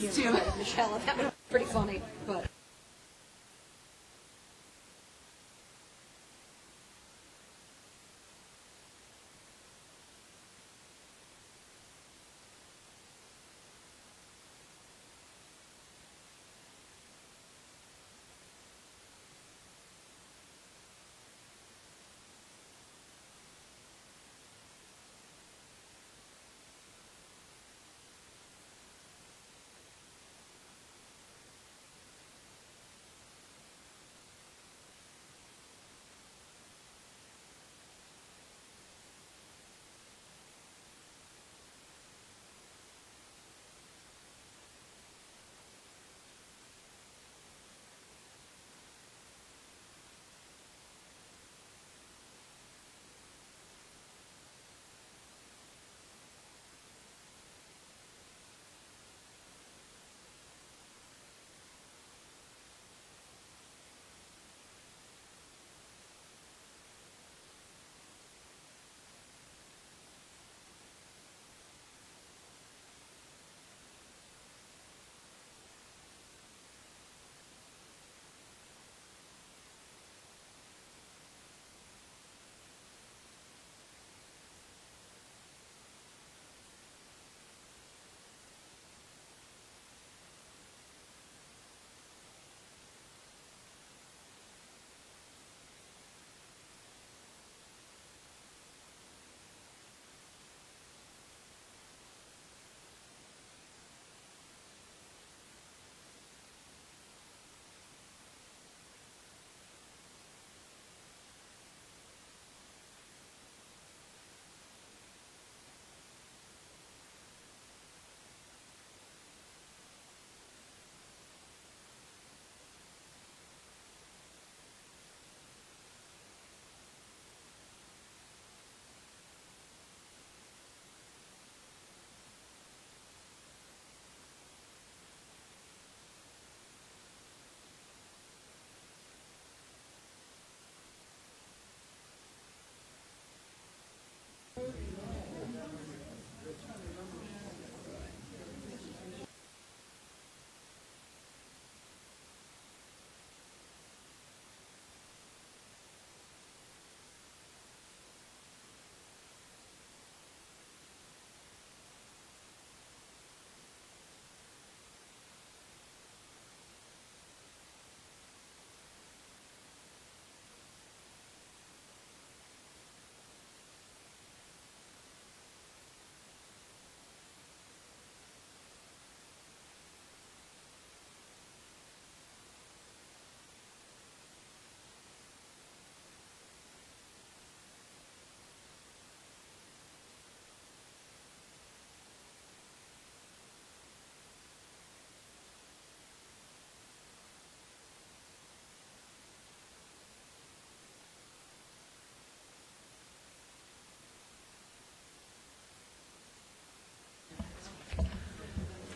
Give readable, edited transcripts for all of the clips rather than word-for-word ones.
was too. Michelle, that was pretty funny, but.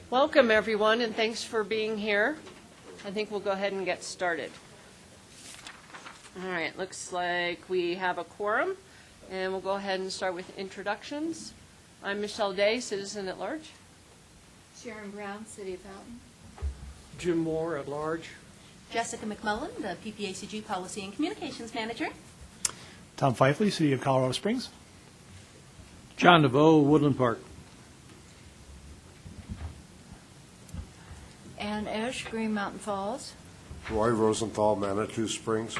Welcome, everyone, and thanks for being here. I think we'll go ahead and get started. All right, looks like we have a quorum, and we'll go ahead and start with introductions. I'm Michelle Day, citizen at large. Sharon Brown, City of Fountain. Jim Moore at large. Jessica McMullen, the PPACG Policy and Communications Manager. Tom Fifley, City of Colorado Springs. John DeVoe, Woodland Park. Ann Esch, Green Mountain Falls. Roy Rosenthal, Manitou Springs.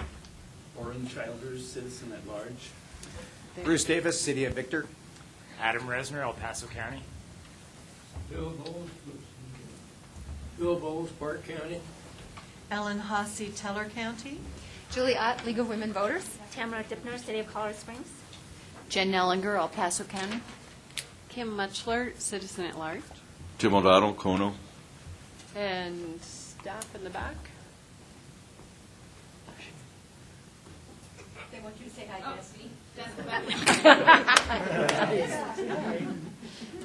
Orrin Childers, citizen at large. Bruce Davis, City of Victor. Adam Resner, El Paso County. Bill Bowles, Park County. Ellen Hasse, Teller County. Julie Ott, League of Women Voters. Tamara Dipner, City of Colorado Springs. Jen Nellinger, El Paso County. Kim Muchler, citizen at large. Tim O'Donnell, Kono. And staff in the back. They want you to say hi, Jesse.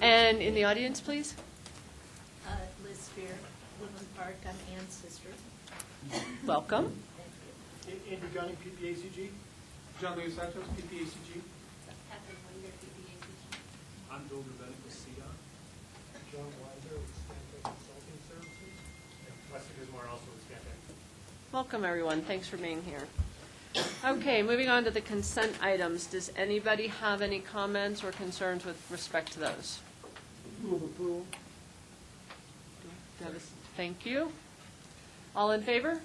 And in the audience, please. Liz Spear, Woodland Park. I'm Ann's sister. Welcome. Andrew Gunning, PPACG. John Lee Santos, PPACG. I'm Bill Rubenik with CDOT. John Weiser with Stanford Consulting Service. Welcome, everyone. Thanks for being here. Okay, moving on to the consent items. Does anybody have any comments or concerns with respect to those? Move approval. Thank you. All in favor?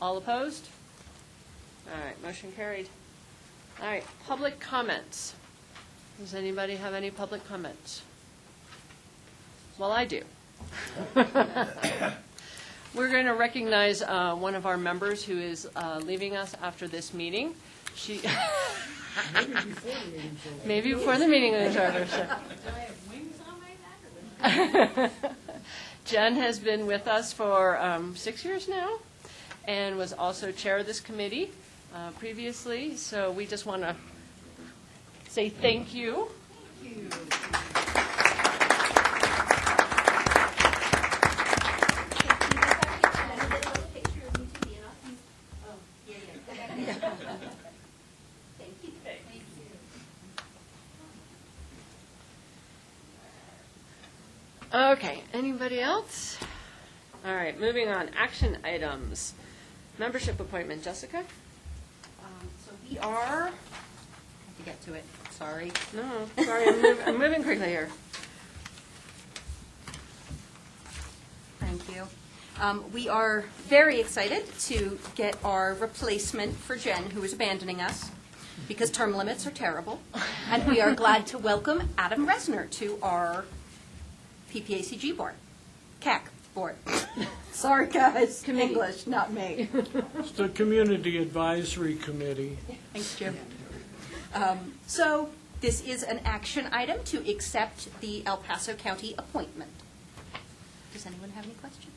All opposed? All right, motion carried. All right, public comments. Does anybody have any public comments? Well, I do. We're going to recognize one of our members who is leaving us after this meeting. She maybe before the meeting is over. So. Do I have wings on my back or what? Jen has been with us for 6 years now and was also chair of this committee previously. So we just want to say thank you. Thank you. Okay, anybody else? All right, moving on. Action items. Membership appointment. Jessica? So we are, I have to get to it, sorry. No, sorry, I'm moving quickly here. Thank you. We are very excited to get our replacement for Jen, who is abandoning us because term limits are terrible. And we are glad to welcome Adam Resner to our PPACG board, CAC board. Sorry, guys. English, not me. It's the Community Advisory Committee. Thanks, Jim. So this is an action item to accept the El Paso County appointment. Does anyone have any questions?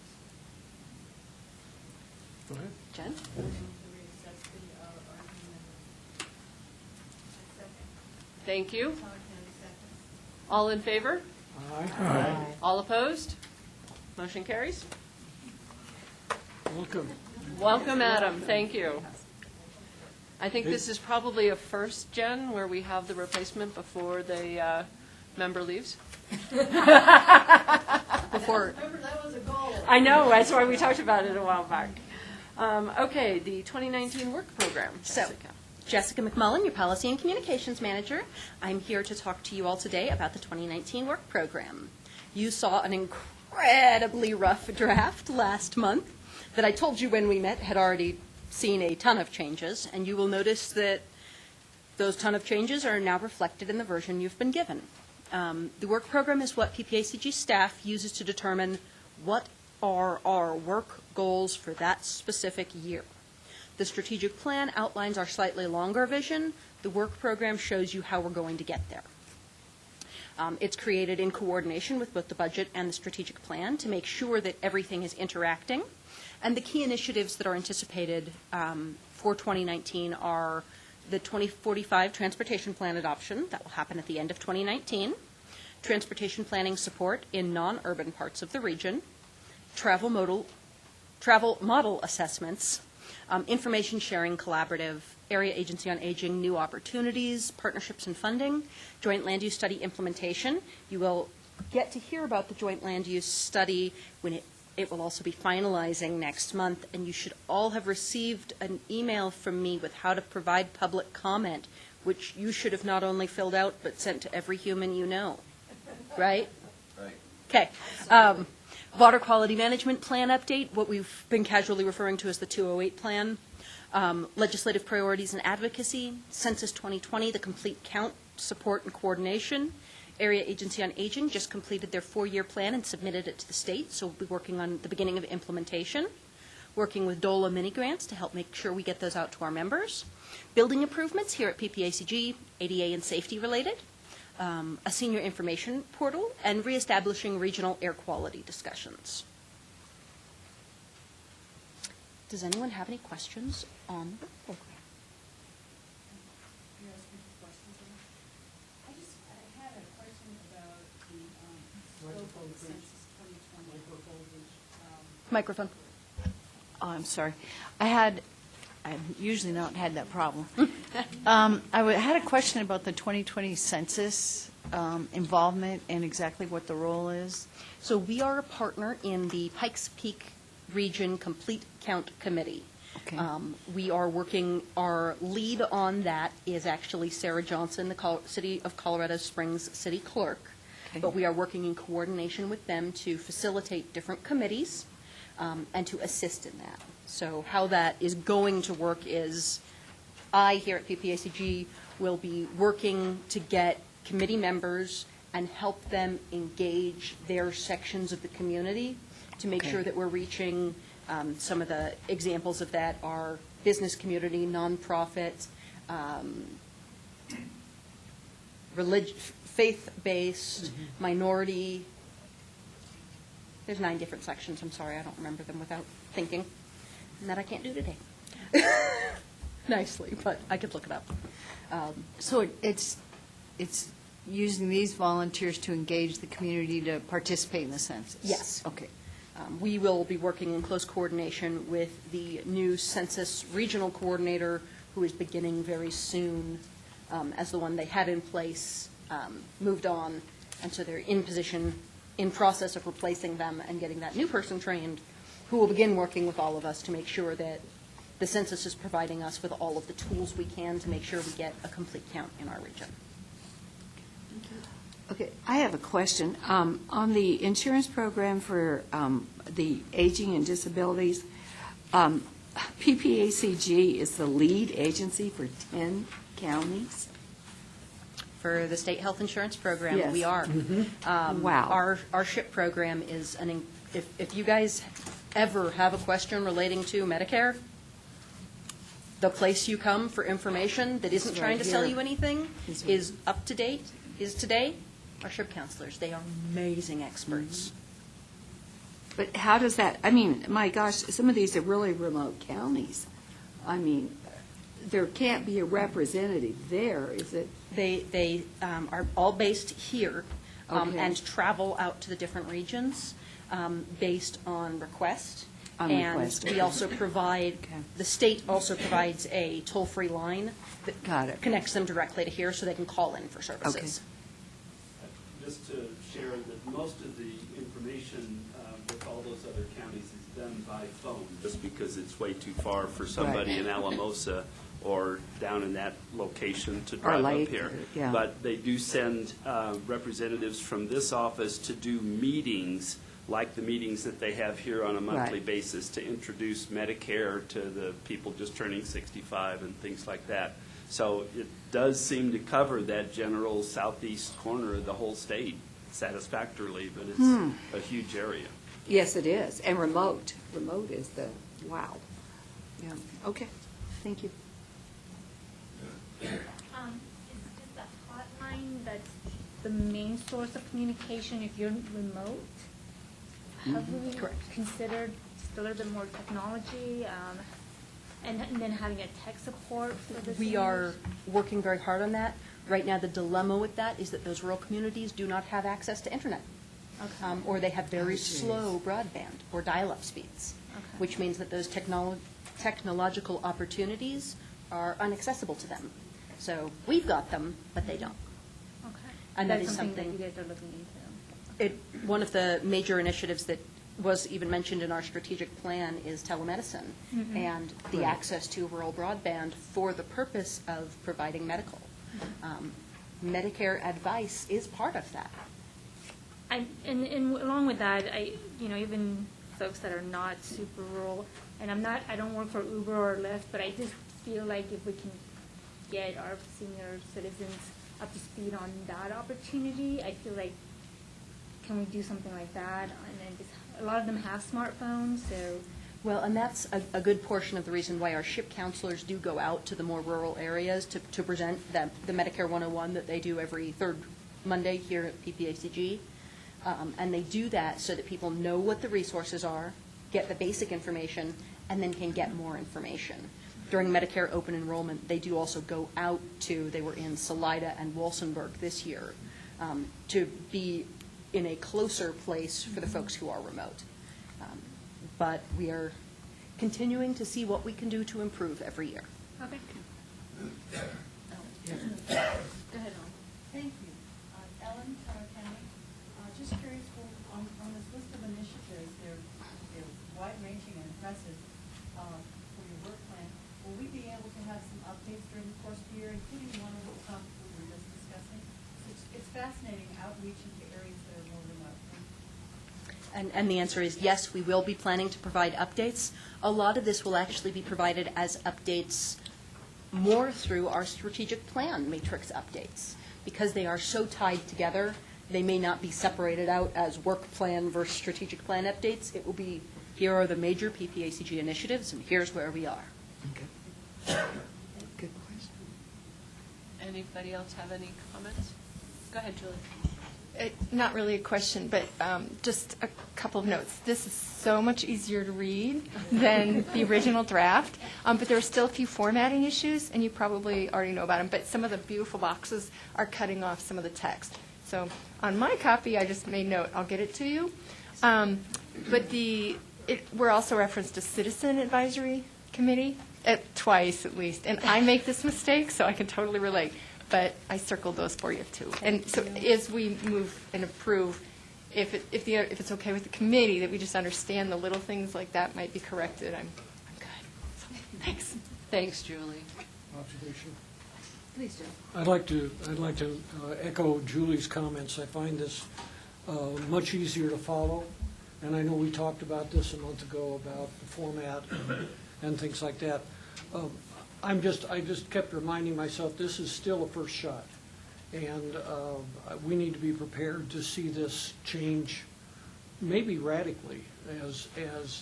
Go ahead. Jen? Thank you. All in favor? Aye. All opposed? Motion carries. Welcome. Welcome, Adam. Thank you. I think this is probably a first, Jen, where we have the replacement before the member leaves. Before. Remember, that was a goal. I know, that's why we talked about it a while back. Okay, the 2019 work program. So, Jessica McMullen, your Policy and Communications Manager. I'm here to talk to you all today about the 2019 work program. You saw an incredibly rough draft last month that I told you when we met had already seen a ton of changes, and you will notice that those ton of changes are now reflected in the version you've been given. The work program is what PPACG staff uses to determine what are our work goals for that specific year. The strategic plan outlines our slightly longer vision. The work program shows you how we're going to get there. It's created in coordination with both the budget and the strategic plan to make sure that everything is interacting. And the key initiatives that are anticipated for 2019 are the 2045 Transportation Plan adoption. That will happen at the end of 2019. Transportation planning support in non-urban parts of the region. Travel model assessments. Information sharing collaborative, area agency on aging, new opportunities, partnerships and funding, joint land use study implementation. You will get to hear about the joint land use study when it will also be finalizing next month, and you should all have received an email from me with how to provide public comment, which you should have not only filled out but sent to every human you know. Right? Right. Okay. Water quality management plan update, what we've been casually referring to as the 208 plan. Legislative priorities and advocacy, Census 2020, the complete count, support and coordination. Area Agency on Aging just completed their 4-year plan and submitted it to the state, so we'll be working on the beginning of implementation. Working with DOLA mini grants to help make sure we get those out to our members. Building improvements here at PPACG, ADA and safety related. A senior information portal, and reestablishing regional air quality discussions. Does anyone have any questions on the program? I had a question about the scope of the Census 2020 proposals. Microphone. Oh, I'm sorry. I had I've usually not had that problem. Had a question about the 2020 census involvement and exactly what the role is. So we are a partner in the Pikes Peak Region Complete Count Committee. Okay. We are working, our lead on that is actually Sarah Johnson, the City of Colorado Springs City Clerk. Okay. But we are working in coordination with them to facilitate different committees and to assist in that. So how that is going to work is I, here at PPACG, will be working to get committee members and help them engage their sections of the community to make Okay. sure that we're reaching some of the examples of that are business community, nonprofit, faith-based, minority. There's 9 different sections. I'm sorry, I don't remember them without thinking. And that I can't do today. Nicely, but I could look it up. So it's using these volunteers to engage the community to participate in the census? Yes. Okay. We will be working in close coordination with the new census regional coordinator, who is beginning very soon, as the one they had in place moved on, and so they're in position, in process of replacing them and getting that new person trained, who will begin working with all of us to make sure that the census is providing us with all of the tools we can to make sure we get a complete count in our region. Okay, I have a question. On the insurance program for the aging and disabilities, PPACG is the lead agency for 10 counties? For the state health insurance program, Yes. we are. Wow. Our SHIP program is, if you guys ever have a question relating to Medicare, the place you come for information that isn't It's trying right to sell here. you anything It's is up to date, is today, our SHIP counselors. They are amazing experts. But how does that, I mean, my gosh, some of these are really remote counties. I mean, there can't be a representative there, is it? They are all based here Okay. and travel out to the different regions based on request. On And request, we okay. also provide, Okay. the state also provides a toll-free line that Got it. connects them directly to here so they can call in for services. Just to share that most of the information with all those other counties is done by phone, just because it's way too far for somebody in Alamosa or down in that location to drive Lake, up here. yeah. But they do send representatives from this office to do meetings, like the meetings that they have here on a monthly Right. basis, to introduce Medicare to the people just turning 65 and things like that. So it does seem to cover that general southeast corner of the whole state satisfactorily, but it's a huge area. Yes, it is, and remote. Remote is the, wow. Yeah, okay, thank you. Is the hotline that's the main source of communication if you're remote? Have we considered just a little bit more technology and then having a tech support for the We are working very hard on that. Right now, the dilemma with that is that those rural communities do not have access to internet. Okay. Or they have very Oh, geez. slow broadband or dial-up speeds, Okay. which means that those technological opportunities are inaccessible to them. So we've got them, but they don't. Okay. And that That's is something something- that you guys are looking into. One of the major initiatives that was even mentioned in our strategic plan is telemedicine and the access to rural broadband for the purpose of providing medical. Medicare advice is part of that. And along with that, even folks that are not super rural, and I don't work for Uber or Lyft, but I just feel like if we can get our senior citizens up to speed on that opportunity, I feel like, can we do something like that? And then just, a lot of them have smartphones, so. Well, and that's a good portion of the reason why our SHIP counselors do go out to the more rural areas to present the Medicare 101 that they do every third Monday here at PPACG. And they do that so that people know what the resources are, get the basic information, and then can get more information. During Medicare open enrollment, they do also go out they were in Salida and Walsenburg this year, to be in a closer place for the folks who are remote. But continuing to see what we can do to improve every year. Okay. Go ahead, Ellen. Thank you. Ellen, Carter County. Just curious, on this list of initiatives, they're wide-ranging and impressive for your work plan. Will we be able to have some updates during the course of the year, including one of the topics we were just discussing? It's fascinating outreach into areas that are more remote. And the answer is yes, we will be planning to provide updates. A lot of this will actually be provided as updates more through our strategic plan matrix updates. Because they are so tied together, they may not be separated out as work plan versus strategic plan updates. It will be, here are the major PPACG initiatives, and here's where we are. Good question. Anybody else have any comments? Go ahead, Julie. Not really a question, but just a couple of notes. This is so much easier to read than the original draft, but there are still a few formatting issues, and you probably already know about them, but some of the beautiful boxes are cutting off some of the text. So on my copy, I just made note, I'll get it to you. But we're also referenced to Citizen Advisory Committee, twice at least, and I make this mistake, so I can totally relate. But I circled those for you, too. And so as we move and approve, if it's okay with the committee, that we just understand the little things like that might be corrected, I'm good. So, thanks. Thanks, Julie. Observation. Please do. I'd like to echo Julie's comments. I find this much easier to follow, and I know we talked about this a month ago about the format and things like that. I just kept reminding myself this is still a first shot, and we need to be prepared to see this change, maybe radically, as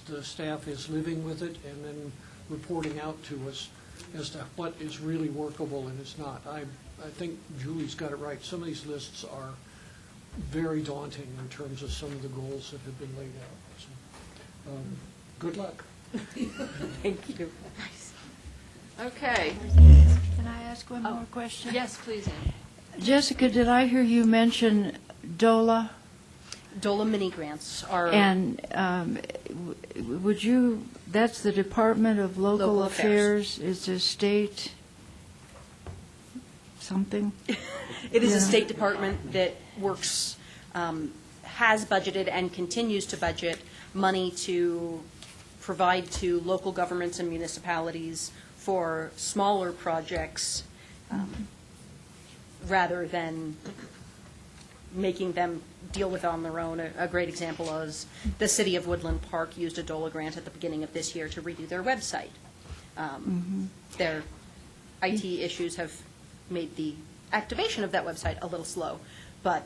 the staff is living with it and then reporting out to us as to what is really workable and is not. I think Julie's got it right. Some of these lists are very daunting in terms of some of the goals that have been laid out. So, good luck. Thank you. Okay. Can I ask one more question? Yes, please, Ann. Jessica, did I hear you mention DOLA? DOLA mini grants are And would you, that's the Department of Local Affairs, is a state something? It is a state department that works, has budgeted and continues to budget money to provide to local governments and municipalities for smaller projects rather than making them deal with it on their own. A great example is the city of Woodland Park used a DOLA grant at the beginning of this year to redo their website. Their IT issues have made the activation of that website a little slow, but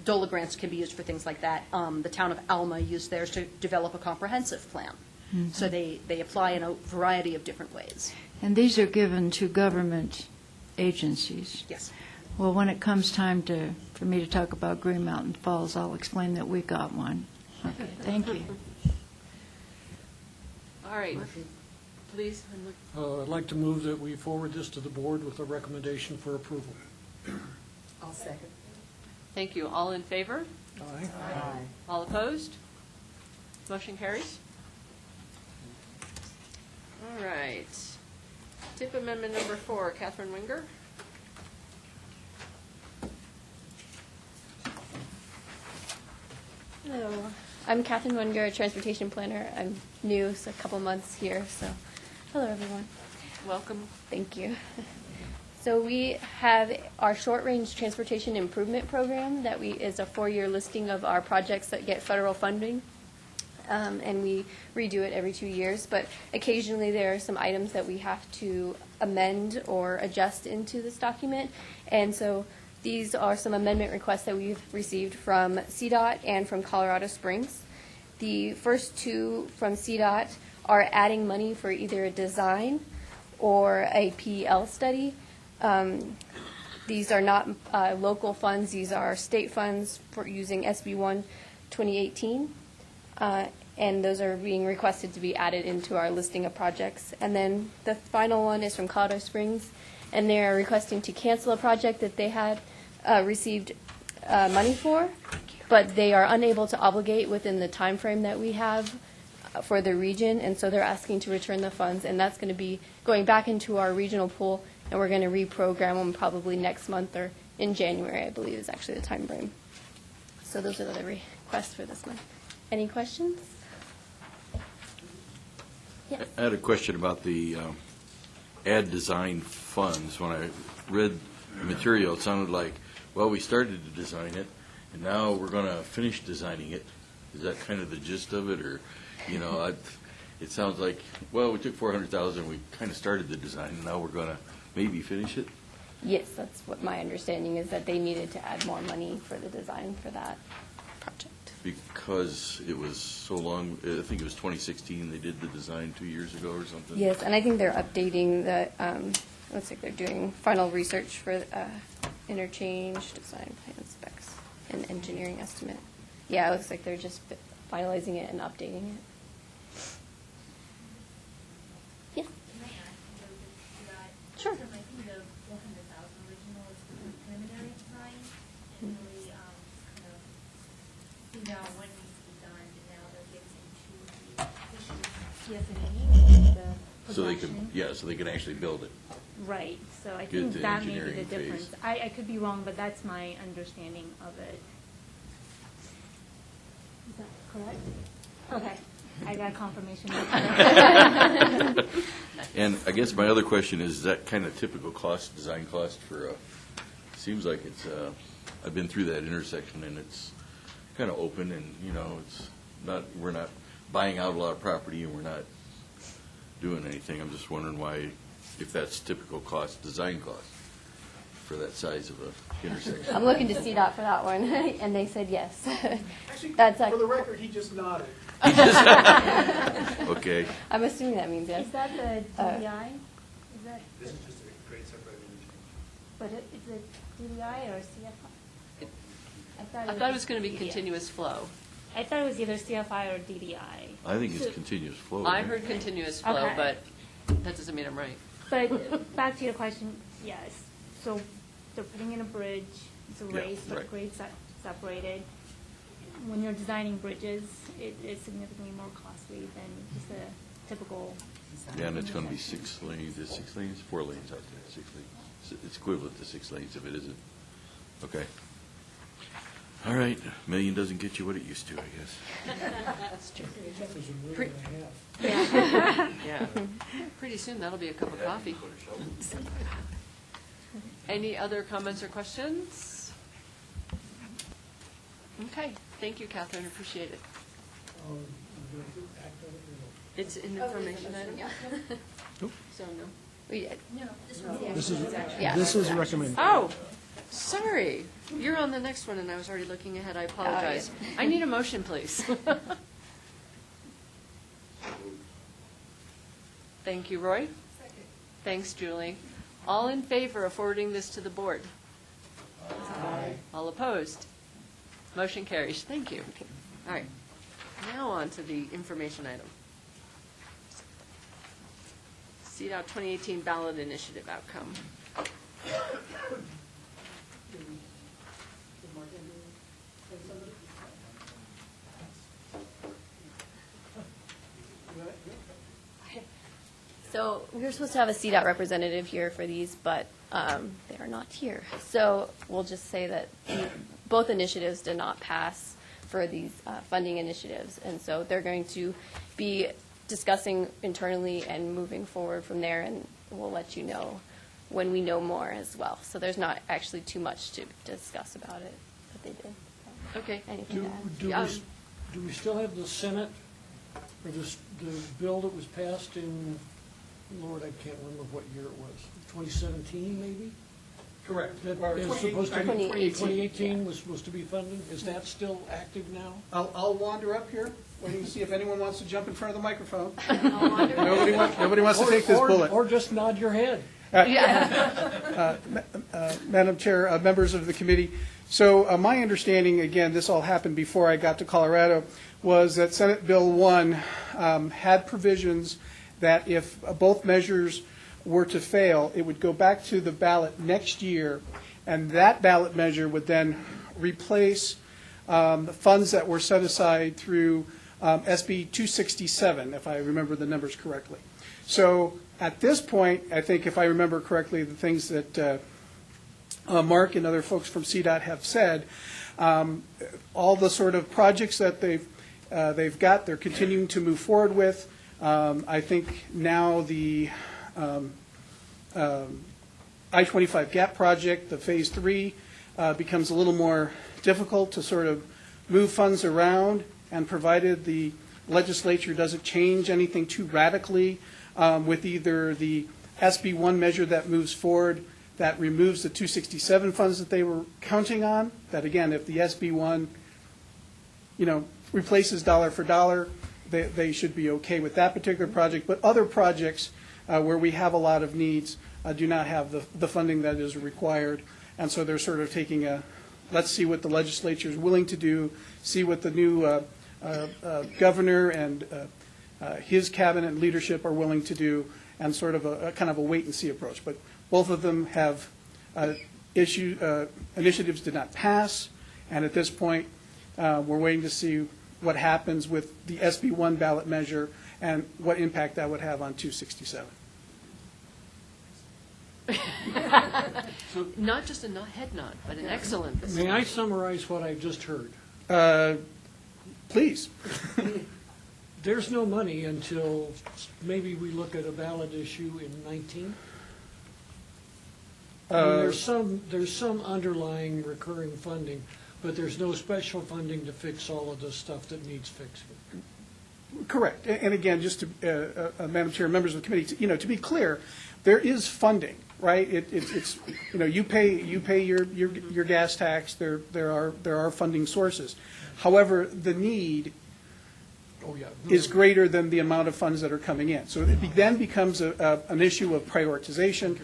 DOLA grants can be used for things like that. The town of Alma used theirs to develop a comprehensive plan. So they apply in a variety of different ways. And these are given to government agencies? Yes. Well, when it comes time for me to talk about Green Mountain Falls, I'll explain that we got one. Okay, thank you. All right. Please. I'd like to move that we forward this to the board with a recommendation for approval. I'll second. Thank you. All in favor? Aye. All opposed? Motion carries. All right. Tip amendment number 4, Catherine Winger. Hello, I'm Catherine Wenger, a transportation planner. I'm new, so a couple months here, so hello everyone. Welcome. Thank you. So we have our short-range transportation improvement program that is a 4-year listing of our projects that get federal funding. And we redo it every 2 years, but occasionally there are some items that we have to amend or adjust into this document. And so these are some amendment requests that we've received from CDOT and from Colorado Springs. The first two from CDOT are adding money for either a design or a PEL study. These are not local funds. These are state funds for using SB 1 2018. And those are being requested to be added into our listing of projects. And then the final one is from Colorado Springs, and they are requesting to cancel a project that they had received money for, but they are unable to obligate within the time frame that we have for the region, and so they're asking to return the funds, and that's going to be going back into our regional pool, and we're going to reprogram them probably next month or in January, I believe is actually the time frame. So those are the requests for this month. Any questions? Yes. I had a question about the ad design funds. When I read the material, it sounded like, well, we started to design it, and now we're going to finish designing it. Is that kind of the gist of it, or, it sounds like, well, we took $400,000, we kind of started the design, and now we're going to maybe finish it? Yes, that's what my understanding is, that they needed to add more money for the design for that project. Because it was so long, I think it was 2016, they did the design 2 years ago or something? Yes, and I think they're updating the, looks like they're doing final research for interchange, design plan specs, and engineering estimate. Yeah, it looks like they're just finalizing it and updating it. Yeah. Can I add to that? Sure. So I think the 400,000 original is the preliminary design, and really kind of figure out when needs to be done, and now they're getting into the issues, the So they can, so they can actually build it. Right, so I Get think the that may be the engineering difference. phase. I could be wrong, but that's my understanding of it. Is that correct? Okay, I got confirmation. And I guess my other question is that kind of typical cost, design cost for seems like it's, I've been through that intersection and it's kind of open and, it's not, we're not buying out a lot of property and we're not doing anything. I'm just wondering why, if that's typical cost, design cost for that size of a intersection. I'm looking to CDOT for that one, and they said yes. Actually, That's for the record, he just nodded. Okay. I'm assuming that means yes. Is that the DDI? Is that, This is just a grade separated interchange. but is it DDI or CFI? I thought it was going to be continuous flow. I thought it was either CFI or DDI. I think it's continuous flow. I heard continuous flow, Okay. but that doesn't mean I'm right. But back to your question, yes. So they're putting in a bridge, it's a Yeah, race, but right. grades separated. When you're designing bridges, it is significantly more costly than just a typical. Yeah, and it's going to be 6 lanes, is 6 lanes? 4 lanes out there, 6 lanes. It's equivalent to 6 lanes if it isn't. Okay. All right, $1 million doesn't get you what it used to, I guess. That's true. There's $1.5 million. Yeah. Pretty soon, that'll be a cup of coffee. Any other comments or questions? Okay, thank you, Catherine, appreciate it. It's an information item? So, no. This is recommended. Oh, sorry. You're on the next one, and I was already looking ahead. I apologize. I need a motion, please. Thank you, Roy. Thanks, Julie. All in favor of forwarding this to the board? Aye. All opposed? Motion carries. Thank you. All right. Now on to the information item. CDOT 2018 ballot initiative outcome. So we were supposed to have a CDOT representative here for these, but they are not here. So we'll just say that both initiatives did not pass for these funding initiatives. And so they're going to be discussing internally and moving forward from there, and we'll let you know when we know more as well. So there's not actually too much to discuss about it, but they did. Okay. Anything Do to add? do we still have the Senate, or the bill that was passed in, Lord, I can't remember what year it was, 2017 maybe? Correct. That Or is supposed to be, 2018. 2018 was supposed to be funded? Is that still active now? I'll wander up here, waiting to see if anyone wants to jump in front of the microphone. Nobody wants to take this bullet. Or just nod your head. Madam Chair, members of the committee, so my understanding, again, this all happened before I got to Colorado, was that Senate Bill 1 had provisions that if both measures were to fail, it would go back to the ballot next year, and that ballot measure would then replace the funds that were set aside through SB 267, if I remember the numbers correctly. So at this point, I think if I remember correctly, the things that Mark and other folks from CDOT have said, all the sort of projects that they've got, they're continuing to move forward with. I think now the I-25 Gap project, the Phase 3, becomes a little more difficult to sort of move funds around, and provided the legislature doesn't change anything too radically with either the SB 1 measure that moves forward that removes the 267 funds that they were counting on, that again, if the SB 1, replaces dollar for dollar, they should be okay with that particular project. But other projects where we have a lot of needs do not have the funding that is required. And so they're sort of taking let's see what the legislature is willing to do, see what the new governor and his cabinet and leadership are willing to do, and sort of a kind of a wait-and-see approach. But both of them have initiatives did not pass, and at this point, we're waiting to see what happens with the SB 1 ballot measure and what impact that would have on 267. So not just a head nod, but an excellent. May I summarize what I just heard? Please. There's no money until maybe we look at a ballot issue in 19. There's some underlying recurring funding, but there's no special funding to fix all of the stuff that needs fixing. Correct. And again, just to, Madam Chair, members of the committee, to be clear, there is funding, right? It's you pay your gas tax. There are funding sources. However, the need is greater than the amount of funds that are coming in. So it then becomes an issue of prioritization.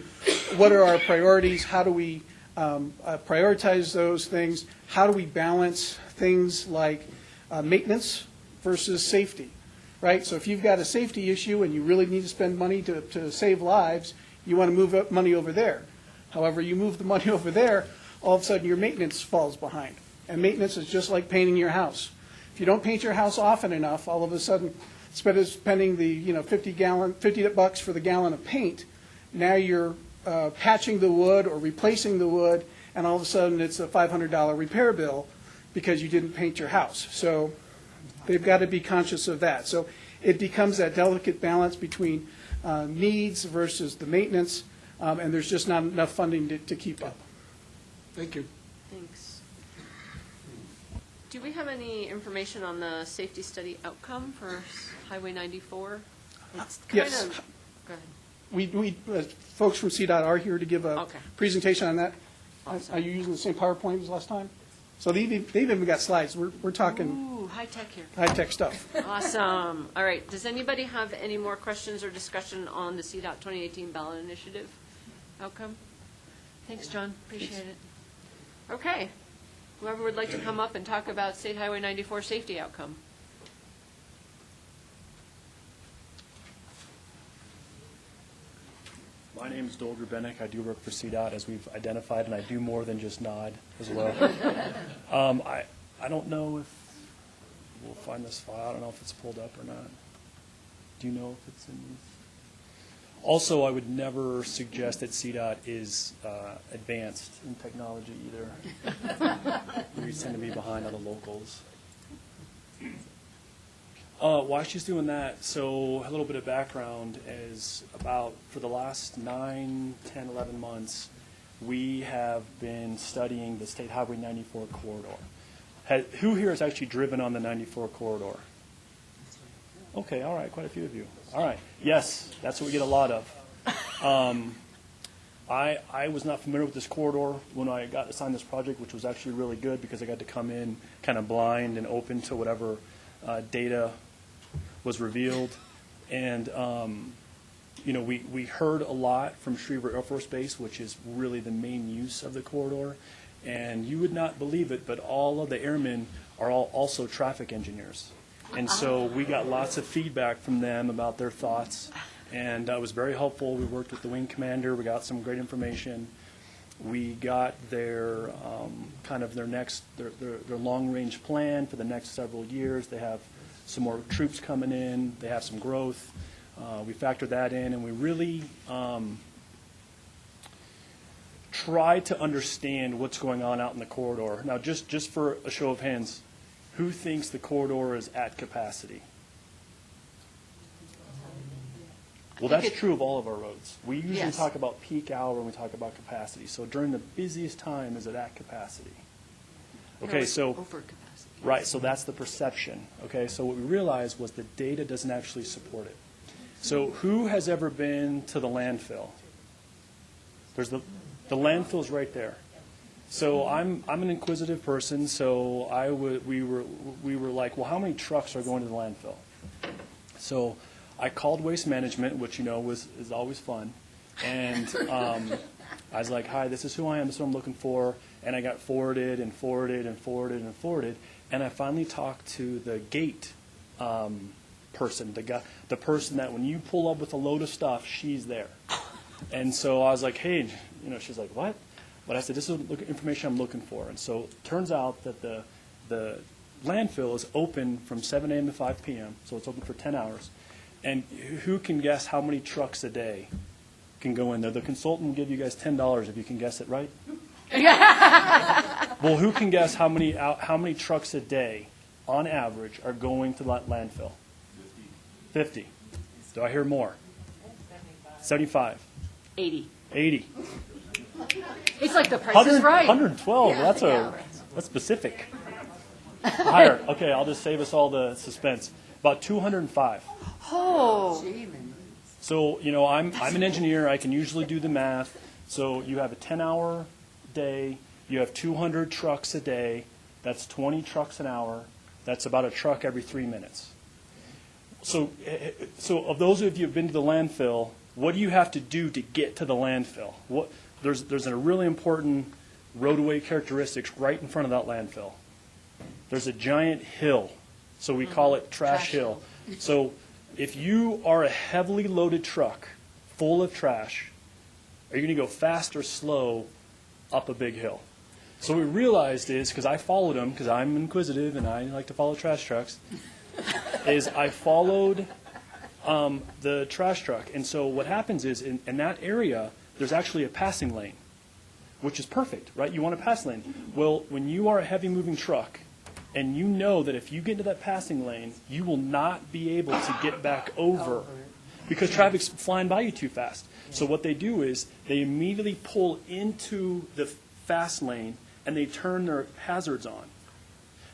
What are our priorities? How do we prioritize those things? How do we balance things like maintenance versus safety, right? So if you've got a safety issue and you really need to spend money to save lives, you want to move money over there. However, you move the money over there, all of a sudden your maintenance falls behind. And maintenance is just like painting your house. If you don't paint your house often enough, all of a sudden, instead of spending the $50 for the gallon of paint, now you're patching the wood or replacing the wood, and all of a sudden it's a $500 repair bill because you didn't paint your house. So they've got to be conscious of that. So it becomes that delicate balance between needs versus the maintenance, and there's just not enough funding to keep up. Thank you. Thanks. Do we have any information on the safety study outcome for Highway 94? It's kind Yes. of, go ahead. We folks from CDOT are here to give a presentation on that. Awesome. Are you using the same PowerPoint as last time? So they've even got slides. We're talking Ooh, high tech here. high-tech stuff. Awesome. All right. Does anybody have any more questions or discussion on the CDOT 2018 ballot initiative outcome? Thanks, John. Appreciate it. Okay. Whoever would like to come up and talk about State Highway 94 safety outcome. My name is Doel Grubenik. I do work for CDOT, as we've identified, and I do more than just nod as well. I don't know if we'll find this file. I don't know if it's pulled up or not. Do you know if it's in these? Also, I would never suggest that CDOT is advanced in technology either. We tend to be behind other locals. While she's doing that, so a little bit of background is about, for the last 9, 10, 11 months, we have been studying the State Highway 94 corridor. Who here has actually driven on the 94 corridor? Okay, all right, quite a few of you. All right, yes, that's what we get a lot of. I was not familiar with this corridor when I got assigned this project, which was actually really good because I got to come in kind of blind and open to whatever data was revealed. And, we heard a lot from Schriever Air Force Base, which is really the main use of the corridor. And you would not believe it, but all of the airmen are also traffic engineers. And so we got lots of feedback from them about their thoughts. And it was very helpful. We worked with the wing commander. We got some great information. We got their their long-range plan for the next several years. They have some more troops coming in, they have some growth. We factored that in, and we really try to understand what's going on out in the corridor. Now, just for a show of hands, who thinks the corridor is at capacity? Well, that's true of all of our roads. We usually talk about peak hour when we talk about capacity. So during the busiest time, is it at capacity? Okay, so right, so that's the perception. Okay, so what we realized was the data doesn't actually support it. So who has ever been to the landfill? There's the landfill's right there. So I'm an inquisitive person, so we were like, well, how many trucks are going to the landfill? So I called Waste Management, which is always fun, and I was like, hi, this is who I am, this is what I'm looking for, and I got forwarded and forwarded and forwarded and forwarded, and I finally talked to the gate person, the person that when you pull up with a load of stuff, she's there. And so I was like, hey, she's like, what? But I said, this is the information I'm looking for. And so it turns out that the landfill is open from 7 a.m. to 5 p.m., so it's open for 10 hours. And who can guess how many trucks a day can go in there? The consultant will give you guys $10 if you can guess it right. Well, who can guess how many trucks a day, on average, are going to that landfill? 50. Do I hear more? 75. 80. 80. It's like the Price is Right. 112. That's specific. Higher. Okay, I'll just save us all the suspense. About 205. Oh. So, I'm an engineer. I can usually do the math. So you have a 10-hour day. You have 200 trucks a day. That's 20 trucks an hour. That's about a truck every 3 minutes. So of those of you who have been to the landfill, what do you have to do to get to the landfill? There's a really important roadway characteristics right in front of that landfill. There's a giant hill, so we call it Trash Hill. So if you are a heavily loaded truck full of trash, are you going to go fast or slow up a big hill? So what we realized is, because I followed them, because I'm inquisitive and I like to follow trash trucks, is I followed the trash truck. And so what happens is, in that area, there's actually a passing lane, which is perfect, right? You want a passing lane. Well, when you are a heavy-moving truck, and you know that if you get into that passing lane, you will not be able to get back over because traffic's flying by you too fast. So what they do is they immediately pull into the fast lane and they turn their hazards on.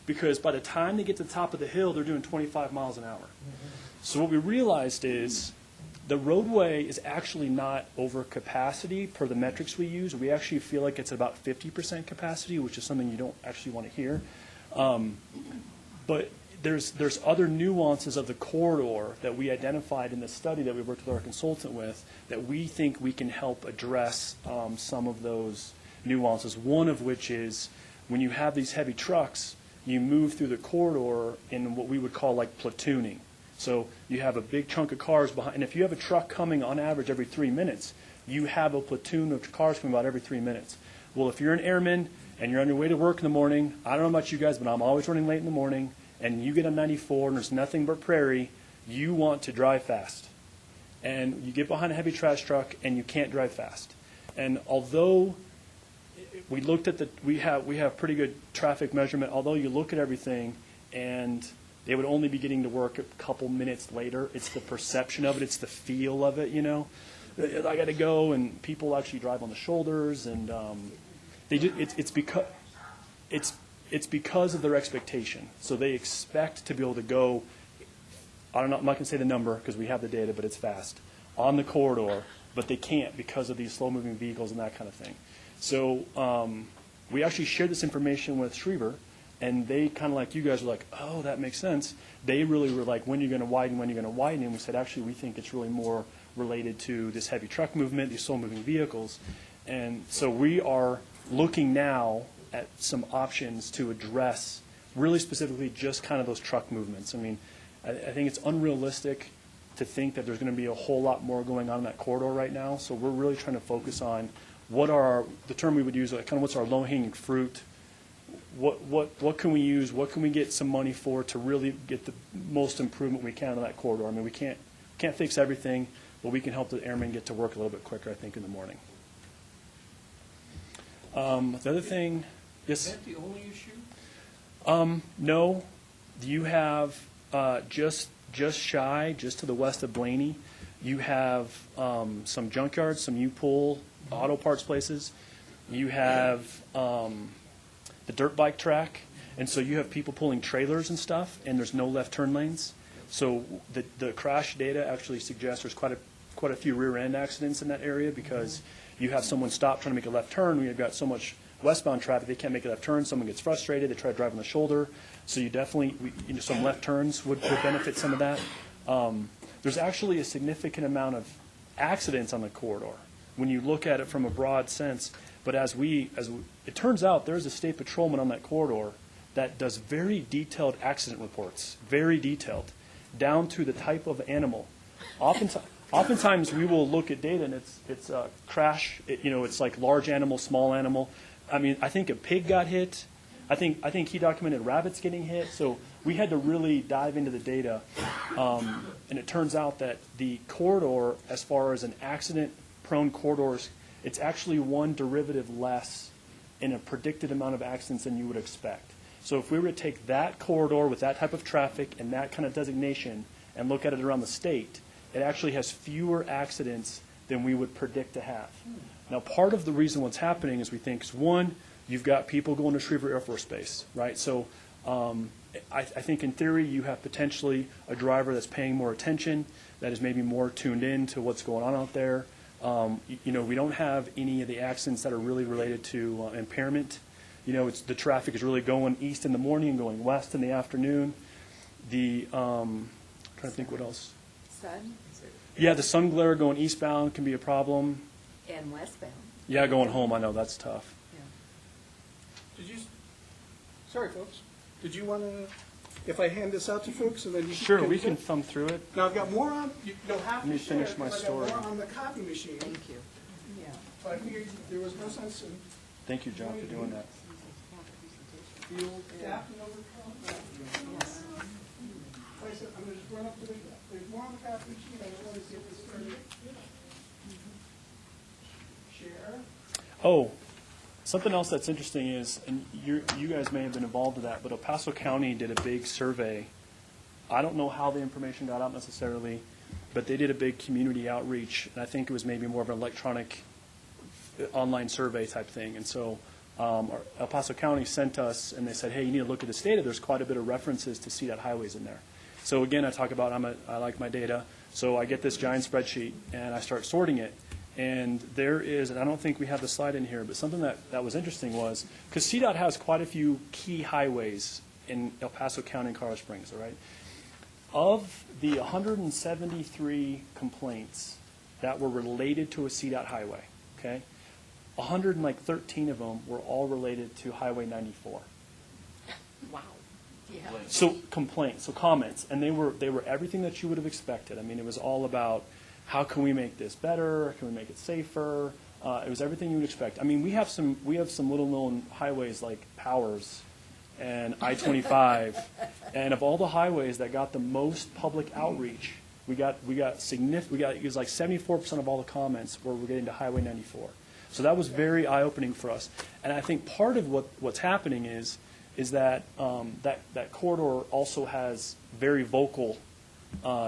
Because by the time they get to the top of the hill, they're doing 25 miles an hour. So what we realized is the roadway is actually not over capacity per the metrics we use. We actually feel like it's about 50% capacity, which is something you don't actually want to hear. But there's other nuances of the corridor that we identified in the study that we worked with our consultant with that we think we can help address some of those nuances. One of which is when you have these heavy trucks, you move through the corridor in what we would call like platooning. So you have a big chunk of cars behind, and if you have a truck coming on average every 3 minutes, you have a platoon of cars coming about every 3 minutes. Well, if you're an airman and you're on your way to work in the morning, I don't know about you guys, but I'm always running late in the morning, and you get on 94 and there's nothing but prairie, you want to drive fast. And you get behind a heavy trash truck and you can't drive fast. And although we looked at we have pretty good traffic measurement, although you look at everything and they would only be getting to work a couple minutes later, it's the perception of it, it's the feel of it, I got to go, and people actually drive on the shoulders, and it's because of their expectation. So they expect to be able to go, I don't know, I'm not going to say the number because we have the data, but it's fast, on the corridor, but they can't because of these slow-moving vehicles and that kind of thing. So we actually shared this information with Schriever, and they kind of like you guys were like, oh, that makes sense. They really were like, when are you going to widen, when are you going to widen? And we said, actually, we think it's really more related to this heavy truck movement, these slow-moving vehicles. And so we are looking now at some options to address really specifically just kind of those truck movements. I mean, I think it's unrealistic to think that there's going to be a whole lot more going on in that corridor right now. So we're really trying to focus on what are the term we would use, like kind of what's our low-hanging fruit, what can we use, what can we get some money for to really get the most improvement we can on that corridor? I mean, we can't fix everything, but we can help the airmen get to work a little bit quicker, I think, in the morning. The other thing, yes? Is that the only issue? No. You have just shy, just to the west of Blaney, you have some junkyards, some U-Pull auto parts places. You have the dirt bike track, and so you have people pulling trailers and stuff, and there's no left turn lanes. So the crash data actually suggests there's quite a few rear end accidents in that area because you have someone stop trying to make a left turn. We've got so much westbound traffic they can't make a left turn. Someone gets frustrated. They try to drive on the shoulder. So you definitely some left turns would benefit some of that. There's actually a significant amount of accidents on the corridor when you look at it from a broad sense. But as it turns out, there's a state patrolman on that corridor that does very detailed accident reports, very detailed, down to the type of animal. Oftentimes we will look at data and it's a crash. It's like large animal, small animal. I mean, I think a pig got hit. I think he documented rabbits getting hit. So we had to really dive into the data, and it turns out that the corridor, as far as an accident-prone corridors, it's actually one derivative less in a predicted amount of accidents than you would expect. So if we were to take that corridor with that type of traffic and that kind of designation and look at it around the state, it actually has fewer accidents than we would predict to have. Now, part of the reason what's happening is we think is, one, you've got people going to Schriever Air Force Base, right? So I think in theory you have potentially a driver that's paying more attention, that is maybe more tuned in to what's going on out there. We don't have any of the accidents that are really related to impairment. The traffic is really going east in the morning and going west in the afternoon. Trying to think what else. Sun? Yeah, the sun glare going eastbound can be a problem. And westbound. Yeah, going home, I know that's tough. Sorry, folks. Did you want to, if I hand this out to folks and then you Sure, we can thumb through it. Now, I've got more on, you'll have Let me to share, finish my because I've story. got more on the copy machine. Thank you. Yeah. But I figured there was no sense in Thank you, John, for doing that. field adapting over. Like I said, I'm going to just run up to there's more on the copy machine. I just want to get this started. Share. Oh, something else that's interesting is, and you guys may have been involved in that, but El Paso County did a big survey. I don't know how the information got out necessarily, but they did a big community outreach, and I think it was maybe more of an electronic online survey type thing. And so El Paso County sent us, and they said, hey, you need to look at this data. There's quite a bit of references to CDOT highways in there. So again, I talk about I like my data. So I get this giant spreadsheet, and I start sorting it. And there is, and I don't think we have the slide in here, but something that was interesting was, because CDOT has quite a few key highways in El Paso County and Colorado Springs, all right? Of the 173 complaints that were related to a CDOT highway, okay, 113 of them were all related to Highway 94. Wow. Yeah. So complaints, so comments, and they were everything that you would have expected. I mean, it was all about, how can we make this better? Can we make it safer? It was everything you would expect. I mean, we have some little-known highways like Powers and I-25, and of all the highways that got the most public outreach, it was like 74% of all the comments were getting to Highway 94. So that was very eye-opening for us. And I think part of what's happening is that that corridor also has very vocal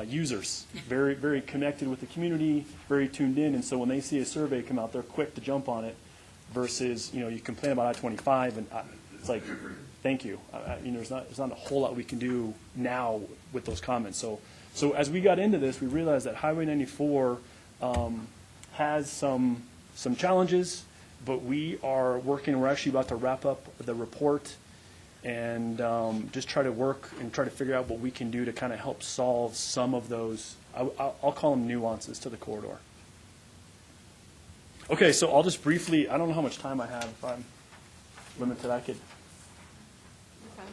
users, very, very connected with the community, very tuned in, and so when they see a survey come out, they're quick to jump on it versus, you complain about I-25, and it's like, thank you. There's not a whole lot we can do now with those comments. So as we got into this, we realized that Highway 94 has some challenges, but we are working, we're actually about to wrap up the report and just try to work and try to figure out what we can do to kind of help solve some of those, I'll call them nuances to the corridor. Okay, so I'll just briefly, I don't know how much time I have. If I'm limited,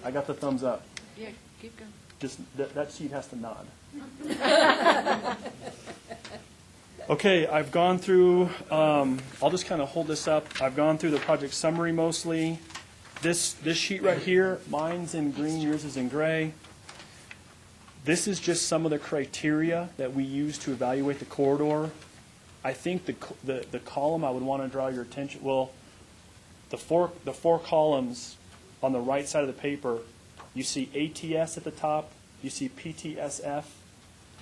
I got the thumbs up. Yeah, keep going. Just that sheet has to nod. Okay, I've gone through, I'll just kind of hold this up. I've gone through the project summary mostly. this sheet right here, mine's in green, yours is in gray. This is just some of the criteria that we use to evaluate the corridor. I think the column I would want to draw your attention, well, the four columns on the right side of the paper, you see ATS at the top, you see PTSF,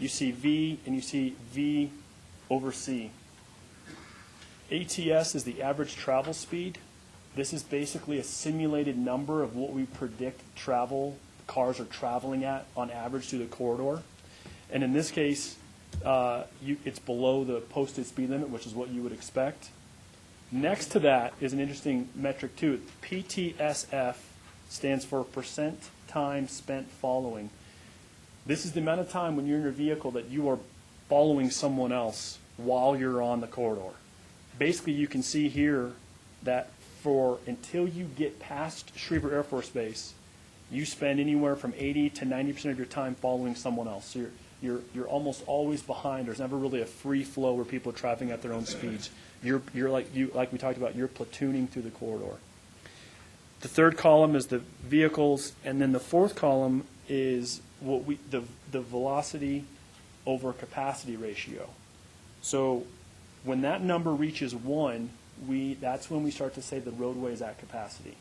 you see V, and you see V over C. ATS is the average travel speed. This is basically a simulated number of what we predict cars are traveling at on average through the corridor. And in this case, it's below the posted speed limit, which is what you would expect. Next to that is an interesting metric too. PTSF stands for percent time spent following. This is the amount of time when you're in your vehicle that you are following someone else while you're on the corridor. Basically, you can see here that until you get past Schriever Air Force Base, you spend anywhere from 80 to 90% of your time following someone else. So you're almost always behind. There's never really a free flow where people are traveling at their own speeds. You're like we talked about, you're platooning through the corridor. The third column is the vehicles, and then the fourth column is the velocity over capacity ratio. So when that number reaches 1, that's when we start to say the roadway is at capacity.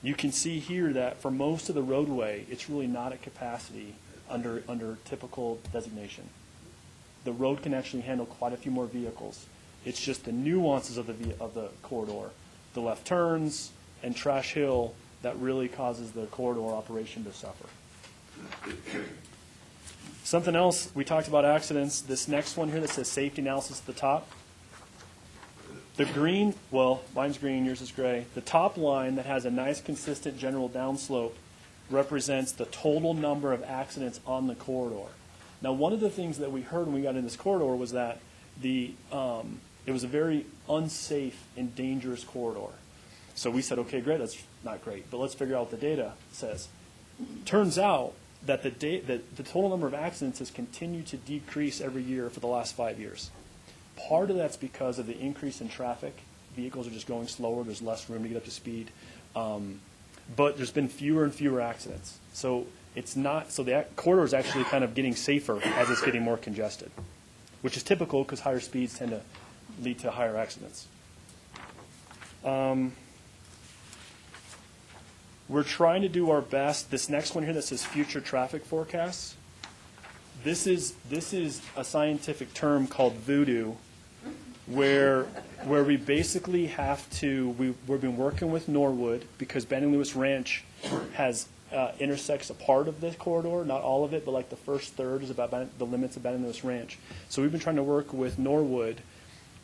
You can see here that for most of the roadway, it's really not at capacity under typical designation. The road can actually handle quite a few more vehicles. It's just the nuances of the corridor, the left turns and Trash Hill, that really causes the corridor operation to suffer. Something else, we talked about accidents. This next one here that says safety analysis at the top. The green, well, mine's green, yours is gray. The top line that has a nice consistent general downslope represents the total number of accidents on the corridor. Now, one of the things that we heard when we got in this corridor was that it was a very unsafe and dangerous corridor. So we said, okay, great, that's not great, but let's figure out what the data says. Turns out that the total number of accidents has continued to decrease every year for the last 5 years. Part of that's because of the increase in traffic. Vehicles are just going slower. There's less room to get up to speed. But there's been fewer and fewer accidents. So the corridor is actually kind of getting safer as it's getting more congested, which is typical because higher speeds tend to lead to higher accidents. We're trying to do our best. This next one here that says future traffic forecasts, this is a scientific term called voodoo, where we basically have to, we've been working with Norwood because Banning Lewis Ranch intersects a part of this corridor, not all of it, but like the first third is about the limits of Banning Lewis Ranch. So we've been trying to work with Norwood,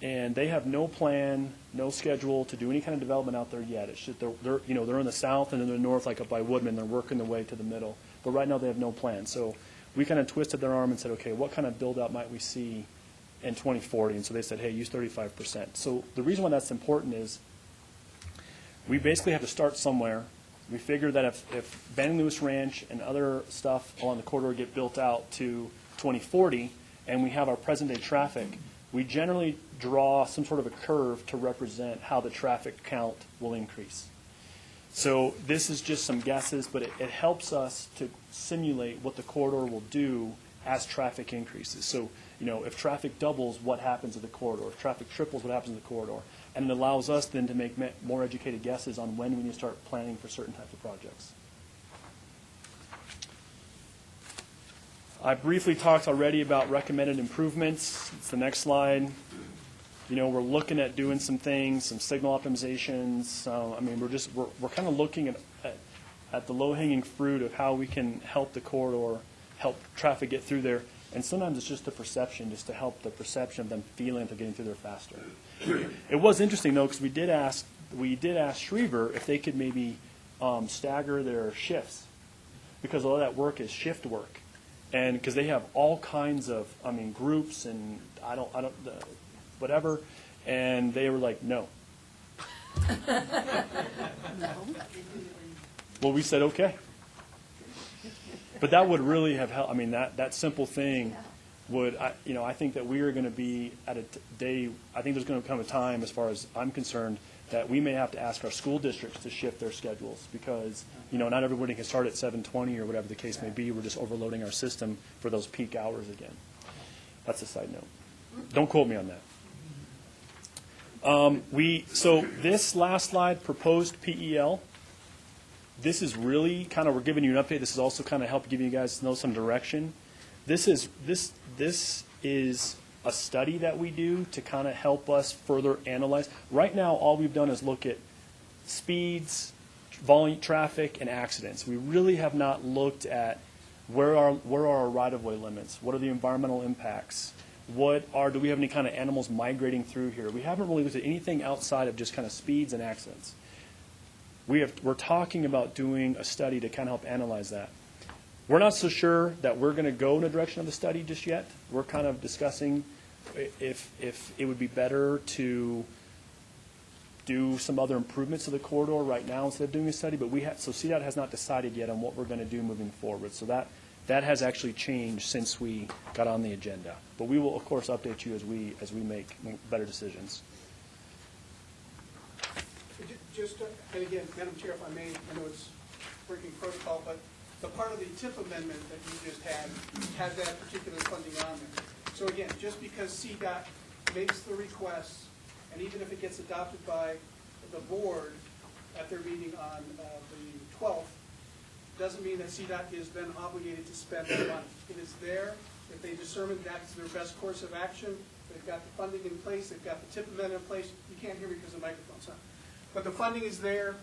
and they have no plan, no schedule to do any kind of development out there yet. It's just they're in the south and in the north, like up by Woodman. They're working their way to the middle, but right now they have no plan. So we kind of twisted their arm and said, okay, what kind of build-out might we see in 2040? And so they said, hey, use 35%. So the reason why that's important is we basically have to start somewhere. We figure that if Banning Lewis Ranch and other stuff along the corridor get built out to 2040 and we have our present-day traffic, we generally draw some sort of a curve to represent how the traffic count will increase. So this is just some guesses, but it helps us to simulate what the corridor will do as traffic increases. So, if traffic doubles, what happens to the corridor? If traffic triples, what happens to the corridor? And it allows us then to make more educated guesses on when we need to start planning for certain types of projects. I briefly talked already about recommended improvements. It's the next slide. We're looking at doing some things, some signal optimizations. We're kind of looking at the low-hanging fruit of how we can help the corridor, help traffic get through there. And sometimes it's just the perception, just to help the perception of them feeling that they're getting through there faster. It was interesting, though, because we did ask Schriever if they could maybe stagger their shifts, because a lot of that work is shift work. And because they have all kinds of, groups and whatever, and they were like, no. Well, we said, okay. But that would really have helped. That simple thing would, I think that we are going to be at a day, I think there's going to come a time, as far as I'm concerned, that we may have to ask our school districts to shift their schedules because, not everybody can start at 7:20 or whatever the case may be. We're just overloading our system for those peak hours again. That's a side note. Don't quote me on that. So this last slide, proposed PEL, this is really kind of, we're giving you an update. This is also kind of help give you guys know some direction. This is a study that we do to kind of help us further analyze. Right now, all we've done is look at speeds, volume, traffic, and accidents. We really have not looked at where are our right-of-way limits? What are the environmental impacts? Do we have any kind of animals migrating through here? We haven't really looked at anything outside of just kind of speeds and accidents. We're talking about doing a study to kind of help analyze that. We're not so sure that we're going to go in the direction of the study just yet. We're kind of discussing if it would be better to do some other improvements to the corridor right now instead of doing a study. But so CDOT has not decided yet on what we're going to do moving forward. So that has actually changed since we got on the agenda. But we will, of course, update you as we make better decisions. And again, Madam Chair, if I may, I know it's breaking protocol, but the part of the TIP amendment that you just had has that particular funding on there. So again, just because CDOT makes the request, and even if it gets adopted by the board at their meeting on the 12th, doesn't mean that CDOT is then obligated to spend that money. It is there. If they determine that's their best course of action, they've got the funding in place, they've got the TIP amendment in place. You can't hear me because the microphone's on. But the funding is there,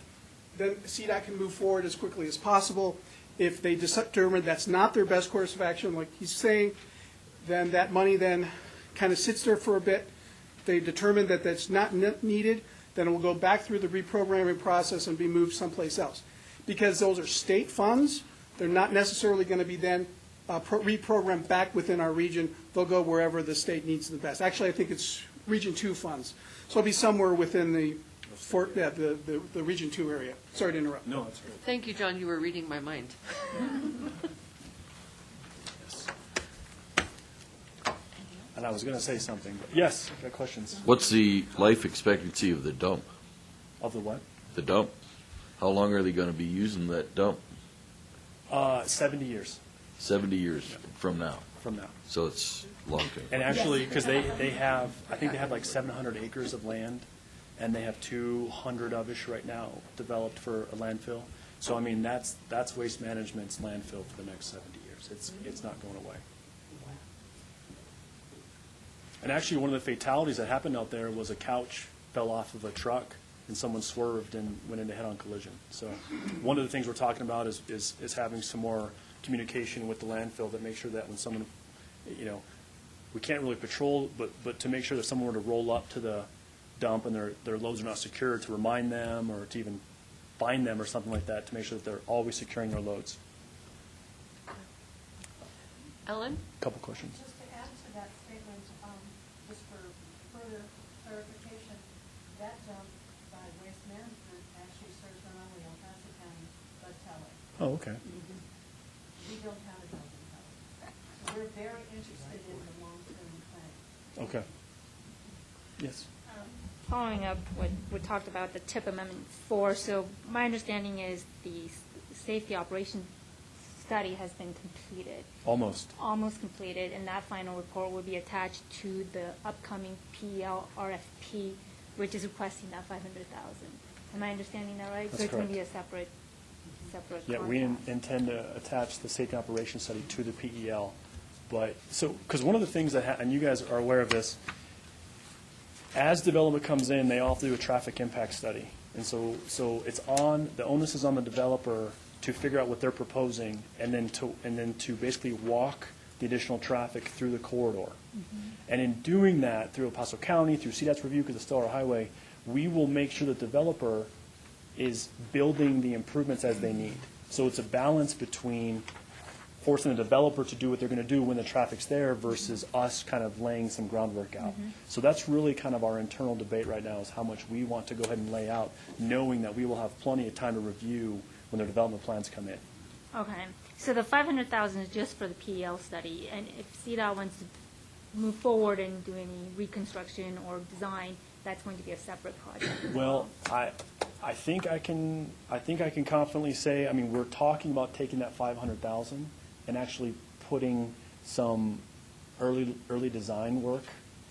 then CDOT can move forward as quickly as possible. If they determine that's not their best course of action, like he's saying, then that money then kind of sits there for a bit. If they determine that that's not needed, then it will go back through the reprogramming process and be moved someplace else. Because those are state funds, they're not necessarily going to be then reprogrammed back within our region. They'll go wherever the state needs the best. Actually, I think it's Region 2 funds. So it'll be somewhere within the Region 2 area. Sorry to interrupt. No, that's great. Thank you, John. You were reading my mind. And I was going to say something. But yes, got questions. What's the life expectancy of the dump? Of the what? The dump. How long are they going to be using that dump? 70 years. 70 years from now. From now. So it's long term. And actually, because they have, I think they have like 700 acres of land, and they have 200 of-ish right now developed for a landfill. So, I mean, that's Waste Management's landfill for the next 70 years. It's not going away. And actually, one of the fatalities that happened out there was a couch fell off of a truck, and someone swerved and went into head-on collision. So one of the things we're talking about is having some more communication with the landfill that makes sure that when someone, we can't really patrol, but to make sure that someone were to roll up to the dump and their loads are not secure, to remind them or to even find them or something like that, to make sure that they're always securing their loads. Ellen? A couple questions. Just to add to that statement, just for further clarification, that dump by Waste Management actually serves not only El Paso County, but Teller. Oh, okay. We don't have a dump in Teller. So we're very interested in the long-term plan. Okay. Yes. Following up what we talked about, the TIP Amendment 4, so my understanding is the safety operation study has been completed. Almost. Almost completed, and that final report will be attached to the upcoming PEL RFP, which is requesting that $500,000. Am I understanding that right? That's so it's going to correct. be a separate Yeah, we intend to attach the safety operations study to the PEL. But because one of the things that, and you guys are aware of this, as development comes in, they all have to do a traffic impact study. And so the onus is on the developer to figure out what they're proposing and then to basically walk the additional traffic through the corridor. Mm-hmm. And in doing that, through El Paso County, through CDOT's review, because it's still our highway, we will make sure the developer is building the improvements as they need. So it's a balance between forcing the developer to do what they're going to do when the traffic's there versus us kind of laying some groundwork out. Mm-hmm. So that's really kind of our internal debate right now, is how much we want to go ahead and lay out, knowing that we will have plenty of time to review when their development plans come in. Okay. So the $500,000 is just for the PEL study, and if CDOT wants to move forward and do any reconstruction or design, that's going to be a separate project? Well, I think I can confidently say, I mean, we're talking about taking that 500,000 and actually putting some early design work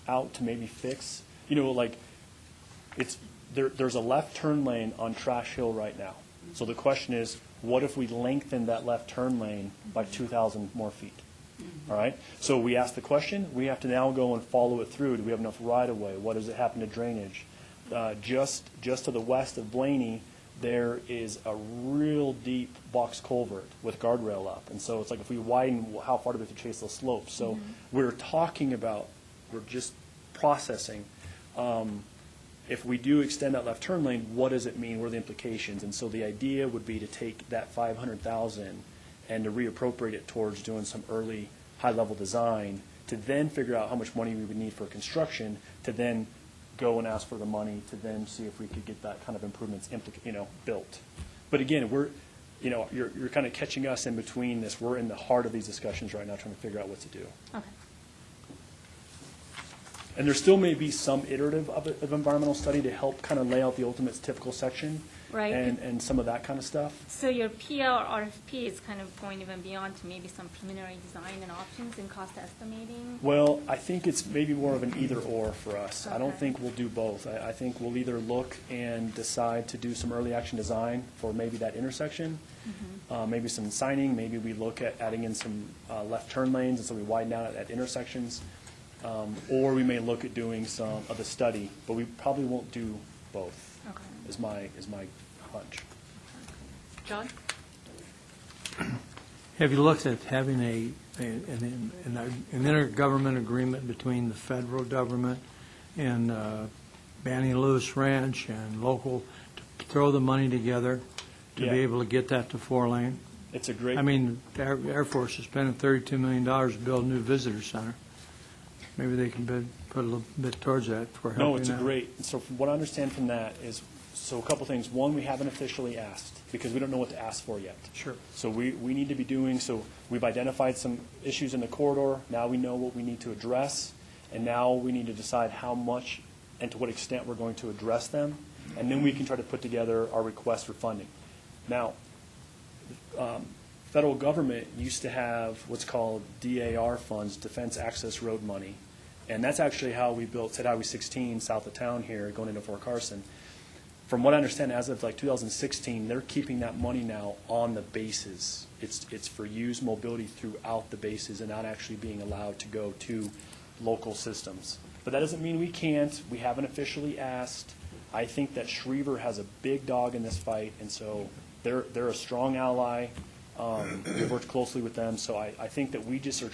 out to maybe fix, like there's a left turn lane on Trash Hill right now. So the question is, what if we lengthen that left turn lane by 2,000 more feet? All right? So we ask the question, we have to now go and follow it through. Do we have enough right-of-way? What does it happen to drainage? Just to the west of Blaney, there is a real deep box culvert with guardrail up. And so it's like if we widen, how far do we have to chase those slopes? So we're just processing. If we do extend that left turn lane, what does it mean? What are the implications? And so the idea would be to take that 500,000 and to reappropriate it towards doing some early high-level design, to then figure out how much money we would need for construction, to then go and ask for the money, to then see if we could get that kind of improvements built. But again, you're kind of catching us in between this. We're in the heart of these discussions right now, trying to figure out what to do. Okay. And there still may be some iterative of environmental study to help kind of lay out the ultimate typical section, Right. and some of that kind of stuff. So your PL or RFP is kind of going even beyond to maybe some preliminary design and options and cost estimating? Well, I think it's maybe more of an either-or for us. I don't Okay. think we'll do both. I think we'll either look and decide to do some early action design for maybe that intersection, maybe some signing, maybe we look at adding in some left turn lanes, and so we widen out at intersections. Or we may look at doing some of the study, but we probably won't do both, Okay. is my hunch. John? Have you looked at having an intergovernment agreement between the federal government and Banny Lewis Ranch and local to throw the money together to Yeah. be able to get that to 4-lane? It's a great. I mean, the Air Force is spending $32 million to build a new visitor center. Maybe they can put a little bit towards that for helping out. No, it's a great, so from what I understand from that is, so a couple things. One, we haven't officially asked, because we don't know what to ask for yet. Sure. So we need to be doing, so we've identified some issues in the corridor. Now we know what we need to address, and now we need to decide how much and to what extent we're going to address them, and then we can try to put together our request for funding. Now, federal government used to have what's called DAR funds, Defense Access Road money, and that's actually how we built State Highway 16 south of town here, going into Fort Carson. From what I understand, as of like 2016, they're keeping that money now on the bases. It's for used mobility throughout the bases and not actually being allowed to go to local systems. But that doesn't mean we can't. We haven't officially asked. I think that Schriever has a big dog in this fight, and so they're a strong ally. We've worked closely with them, so I think that we just are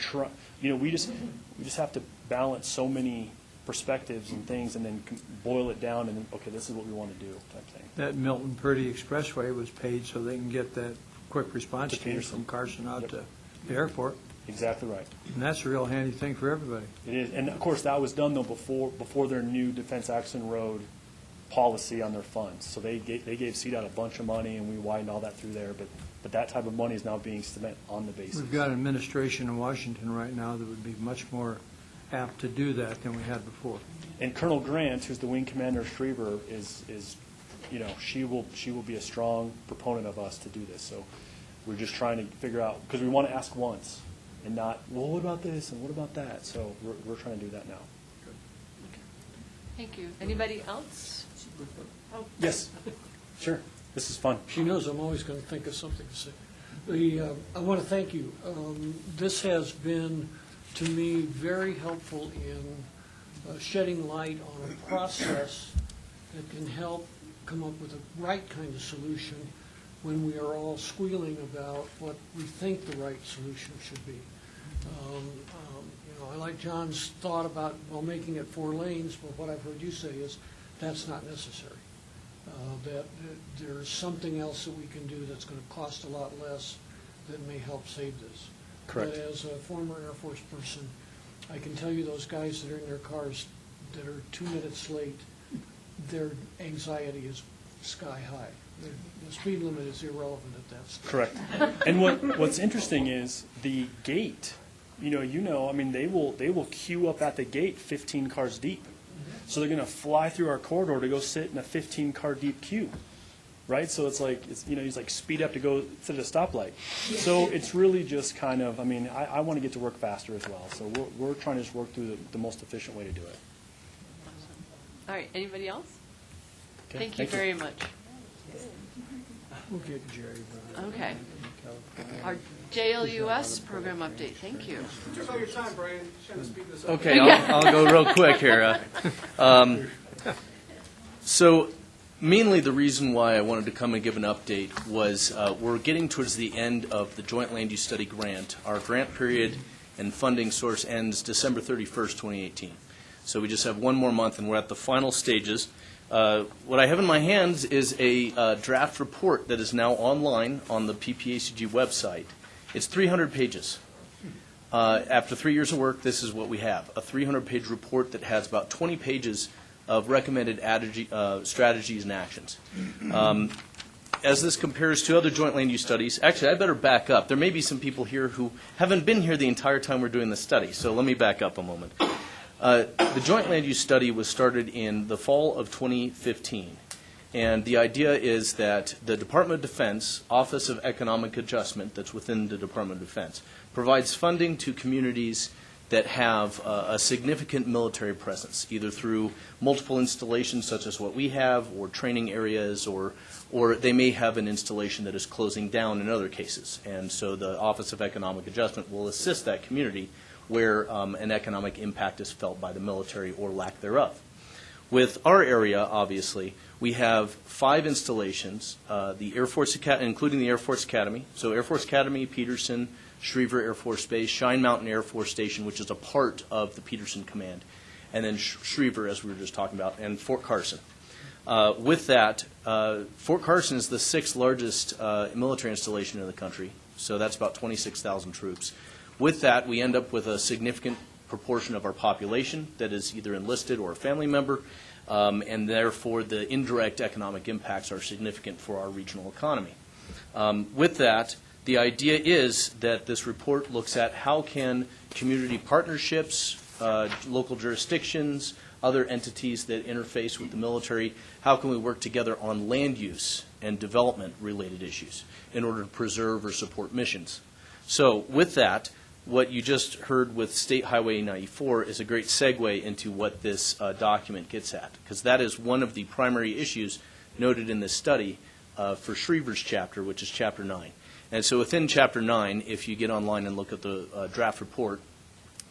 we just have to balance so many perspectives and things, and then boil it down, and then, okay, this is what we want to do, type thing. That Milton Purdy Expressway was paid so they can get that quick response team from Carson out to the airport. Exactly right. And that's a real handy thing for everybody. It is, and of course, that was done, though, before their new Defense Action Road policy on their funds. So they gave CDOT a bunch of money, and we widened all that through there, but that type of money is now being spent on the basis. We've got an administration in Washington right now that would be much more apt to do that than we had before. And Colonel Grant, who's the wing commander of Schriever, is she will be a strong proponent of us to do this. So we're just trying to figure out, because we want to ask once and not, well, what about this and what about that? So we're trying to do that now. Thank you. Anybody else? Oh. Yes, sure. This is fun. She knows I'm always going to think of something to say. I want to thank you. This has been, to me, very helpful in shedding light on a process that can help come up with the right kind of solution when we are all squealing about what we think the right solution should be. I like John's thought about, making it 4 lanes, but what I've heard you say is that's not necessary. That there's something else that we can do that's going to cost a lot less that may help save this. Correct. But as a former Air Force person, I can tell you those guys that are in their cars that are 2 minutes late, their anxiety is sky high. The speed limit is irrelevant at that stage. Correct. And what's interesting is the gate. I mean, they will queue up at the gate 15 cars deep. So they're going to fly through our corridor to go sit in a 15-car deep queue, right? So it's like, he's like speed up to go sit at a stoplight. So it's really just kind of, I want to get to work faster as well. So we're trying to just work through the most efficient way to do it. All right, anybody else? Okay, Thank you very much. We'll get Jerry. Okay. Our JLUS program update, thank you. Took all your time, Brian. Trying to speed this up. Okay, I'll go real quick here. So mainly the reason why I wanted to come and give an update was we're getting towards the end of the Joint Land Use Study grant. Our grant period and funding source ends December 31st, 2018. So we just have one more month, and we're at the final stages. What I have in my hands is a draft report that is now online on the PPACG website. It's 300 pages. After 3 years of work, this is what we have, a 300-page report that has about 20 pages of recommended strategies and actions. As this compares to other joint land use studies, actually, I better back up. There may be some people here who haven't been here the entire time we're doing this study, so let me back up a moment. The joint land use study was started in the fall of 2015, and the idea is that the Department of Defense Office of Economic Adjustment, that's within the Department of Defense, provides funding to communities that have a significant military presence, either through multiple installations such as what we have, or training areas, or they may have an installation that is closing down in other cases. And so the Office of Economic Adjustment will assist that community where an economic impact is felt by the military or lack thereof. With our area, obviously, we have 5 installations, the Air Force including the Air Force Academy. So Air Force Academy, Peterson, Schriever Air Force Base, Cheyenne Mountain Air Force Station, which is a part of the Peterson Command, and then Schriever, as we were just talking about, and Fort Carson. With that, Fort Carson is the 6th largest military installation in the country, so that's about 26,000 troops. With that, we end up with a significant proportion of our population that is either enlisted or a family member, and therefore the indirect economic impacts are significant for our regional economy. With that, the idea is that this report looks at how can community partnerships, local jurisdictions, other entities that interface with the military, how can we work together on land use and development related issues in order to preserve or support missions. So with that, what you just heard with State Highway 94 is a great segue into what this document gets at, because that is one of the primary issues noted in this study for Schriever's chapter, which is Chapter 9. And so within Chapter 9, if you get online and look at the draft report,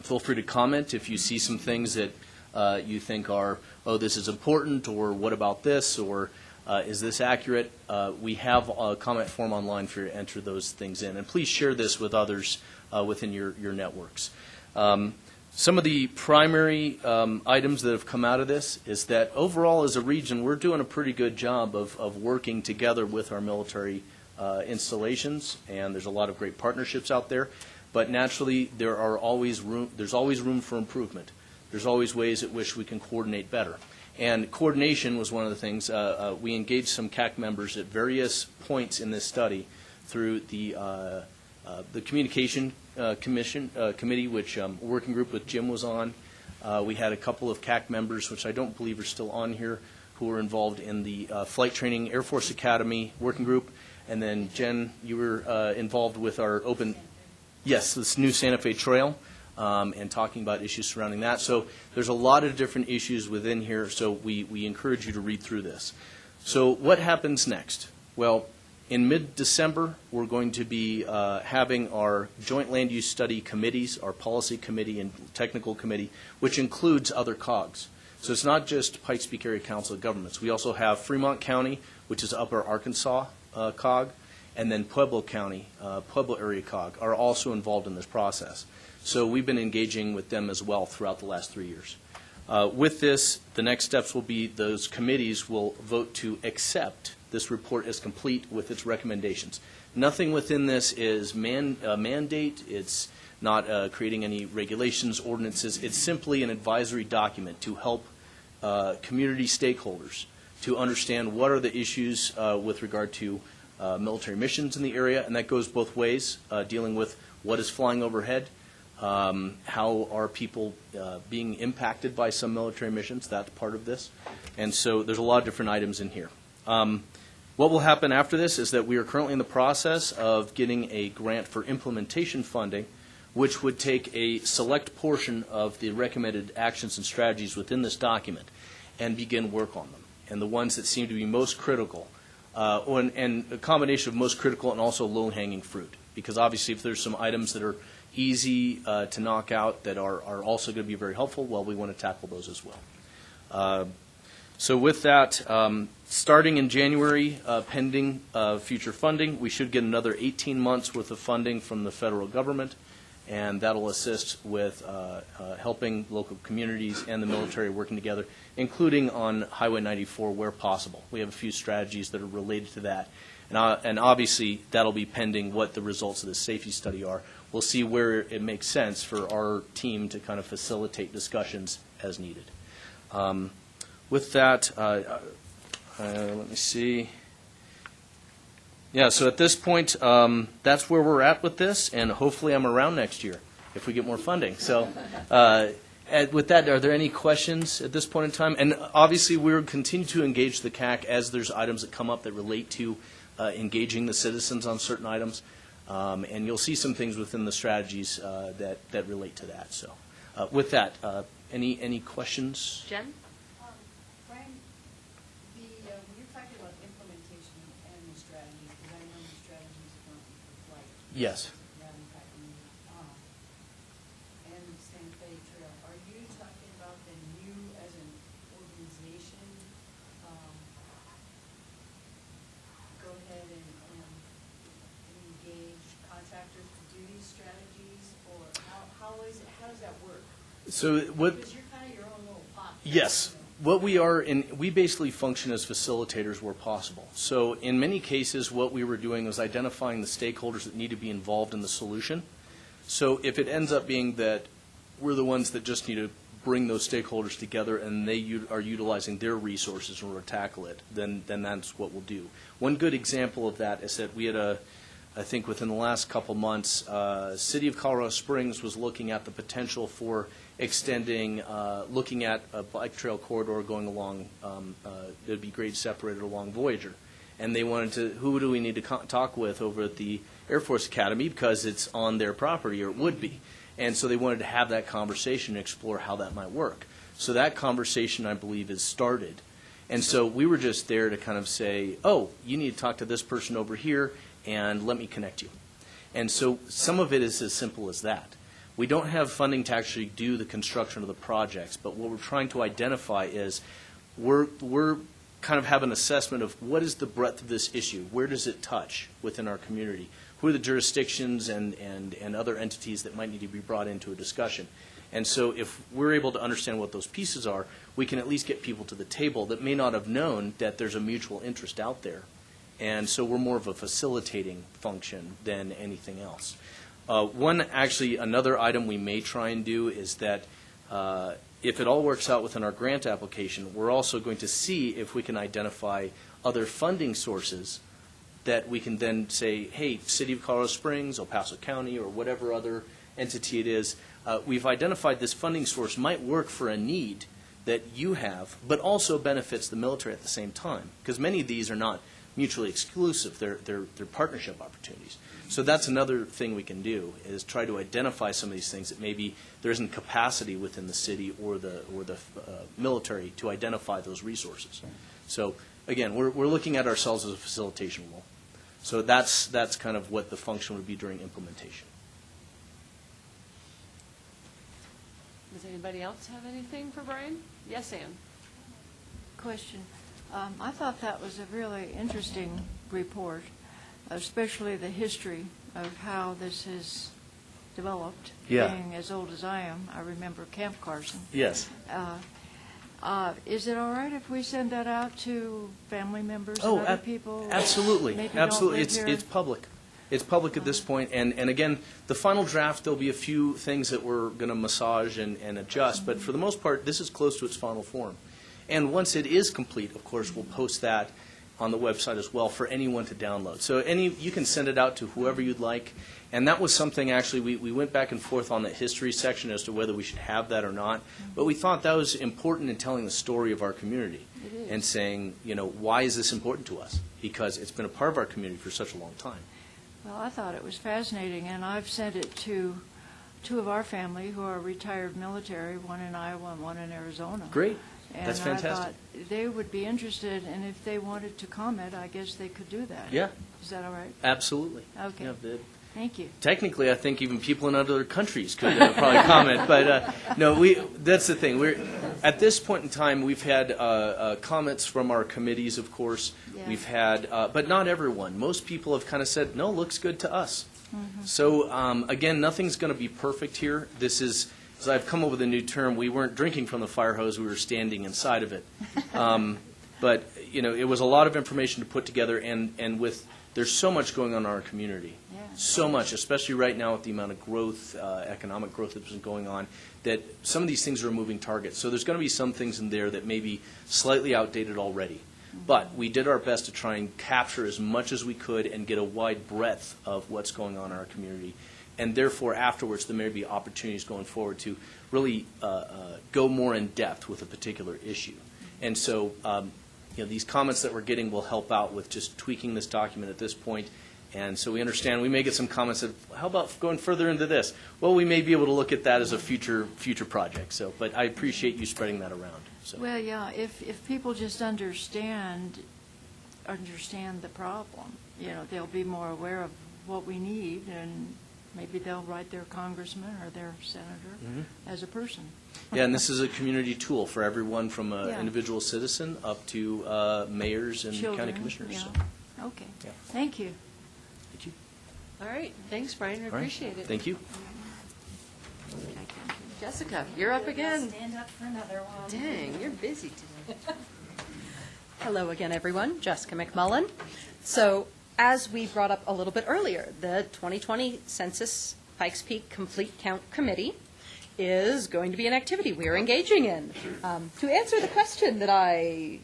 feel free to comment if you see some things that you think are, oh, this is important, or what about this, or is this accurate? We have a comment form online for you to enter those things in. And please share this with others within your networks. Some of the primary items that have come out of this is that overall as a region, we're doing a pretty good job of working together with our military installations, and there's a lot of great partnerships out there. But naturally, there's always room for improvement. There's always ways at which we can coordinate better. And coordination was one of the things. We engaged some CAC members at various points in this study through the Communication Committee, which working group with Jim was on. We had a couple of CAC members, which I don't believe are still on here, who were involved in the Flight Training Air Force Academy working group. And then, Jen, you were involved with our this new Santa Fe Trail, and talking about issues surrounding that. So there's a lot of different issues within here, so we encourage you to read through this. So what happens next? Well, in mid-December, we're going to be having our joint land use study committees, our policy committee and technical committee, which includes other COGs. So it's not just Pikes Peak Area Council of Governments. We also have Fremont County, which is Upper Arkansas COG, and then Pueblo County, Pueblo area COG, are also involved in this process. So we've been engaging with them as well throughout the last 3 years. With this, the next steps will be those committees will vote to accept this report as complete with its recommendations. Nothing within this is mandate. It's not creating any regulations, ordinances. It's simply an advisory document to help community stakeholders to understand what are the issues with regard to military missions in the area, and that goes both ways, dealing with what is flying overhead, How are people being impacted by some military missions? That's part of this. And so there's a lot of different items in here. What will happen after this is that we are currently in the process of getting a grant for implementation funding, which would take a select portion of the recommended actions and strategies within this document and begin work on them. And the ones that seem to be most critical, and a combination of most critical and also low-hanging fruit. Because obviously if there's some items that are easy to knock out that are also going to be very helpful, well, we want to tackle those as well. So with that, starting in January, pending future funding, we should get another 18 months worth of funding from the federal government, and that'll assist with helping local communities and the military working together, including on Highway 94 where possible. We have a few strategies that are related to that, and obviously that'll be pending what the results of the safety study are. We'll see where it makes sense for our team to kind of facilitate discussions as needed. With that, let me see. Yeah, so at this point, that's where we're at with this, and hopefully I'm around next year if we get more funding. So with that, are there any questions at this point in time? And obviously, we'll continue to engage the CAC as there's items that come up that relate to engaging the citizens on certain items. And you'll see some things within the strategies that relate to that. So with that, any questions? Jen? Brian, when you're talking about implementation and the strategies, because I know the strategies are going for flight. Yes. And Santa Fe Trail, are you talking about then you as an organization go ahead and engage contractors to do these strategies, or how does that work? So what? Because you're kind of your own little pot. Yes. What we are, we basically function as facilitators where possible. So in many cases, what we were doing was identifying the stakeholders that need to be involved in the solution. So if it ends up being that we're the ones that just need to bring those stakeholders together and they are utilizing their resources in order to tackle it, then that's what we'll do. One good example of that is that we had I think within the last couple months, City of Colorado Springs was looking at the potential for extending, looking at a bike trail corridor going along, it would be grade separated along Voyager. And they wanted to, who do we need to talk with over at the Air Force Academy, because it's on their property, or it would be. And so they wanted to have that conversation and explore how that might work. So that conversation, I believe, is started. And so we were just there to kind of say, oh, you need to talk to this person over here, and let me connect you. And so some of it is as simple as that. We don't have funding to actually do the construction of the projects, but what we're trying to identify is we're kind of have an assessment of what is the breadth of this issue, where does it touch within our community, who are the jurisdictions and other entities that might need to be brought into a discussion. And so if we're able to understand what those pieces are, we can at least get people to the table that may not have known that there's a mutual interest out there. And so we're more of a facilitating function than anything else. Another item we may try and do is that if it all works out within our grant application, we're also going to see if we can identify other funding sources that we can then say, hey, City of Colorado Springs, El Paso County, or whatever other entity it is, we've identified this funding source might work for a need that you have, but also benefits the military at the same time, because many of these are not mutually exclusive. They're partnership opportunities. So that's another thing we can do, is try to identify some of these things that maybe there isn't capacity within the city or the military to identify those resources. So again, we're looking at ourselves as a facilitation role. So that's kind of what the function would be during implementation. Does anybody else have anything for Brian? Yes, Ann. Question. I thought that was a really interesting report, especially the history of how this has developed. Yeah. Being as old as I am, I remember Camp Carson. Yes. Is it all right if we send that out to family members and other people? Absolutely. Maybe Absolutely. Don't live here? It's public. It's public at this point. And again, the final draft, there'll be a few things that we're going to massage and adjust. But for the most part, this is close to its final form. And once it is complete, of course, we'll post that. on the website as well for anyone to download. So you can send it out to whoever you'd like. And that was something, actually, we went back and forth on the history section as to whether we should have that or not. But we thought that was important in telling the story of our community and saying, why is this important to us? Because it's been a part of our community for such a long time. Well, I thought it was fascinating, and I've sent it to two of our family who are retired military, one in Iowa and one in Arizona. Great. That's fantastic. And I thought they would be interested, and if they wanted to comment, I guess they could do that. Yeah. Is that all right? Absolutely. Okay. Yeah, Thank you. technically, I think even people in other countries could probably comment. But no, that's the thing. At this point in time, we've had comments from our committees, of course. Yeah. We've had, but not everyone. Most people have kind of said, no, looks good to us. Mm-hmm. So, again, nothing's going to be perfect here. This is, as I've come up with a new term, we weren't drinking from the fire hose, we were standing inside of it. But, it was a lot of information to put together, and there's so much going on in our community. Yeah. So much, especially right now with the amount of growth, economic growth that's been going on, that some of these things are a moving target. So there's going to be some things in there that may be slightly outdated already. But we did our best to try and capture as much as we could and get a wide breadth of what's going on in our community. And therefore, afterwards, there may be opportunities going forward to really go more in depth with a particular issue. And so, these comments that we're getting will help out with just tweaking this document at this point. And so we understand we may get some comments that, how about going further into this? Well, we may be able to look at that as a future project. So, but I appreciate you spreading that around. So. Well, yeah, if people just understand the problem, they'll be more aware of what we need, and maybe they'll write their congressman or their senator as a person. Yeah, and this is a community tool for everyone from an Yeah. individual citizen up to mayors and Children, county commissioners. yeah. So. Okay. Yeah. Thank you. Thank you. All right, thanks, Brian, I All right. appreciate it. Thank you. Jessica, you're up again. Stand up for another one. Dang, you're busy today. Hello again, everyone. Jessica McMullen. So, as we brought up a little bit earlier, the 2020 Census Pikes Peak Complete Count Committee is going to be an activity we are engaging in. To answer the question that I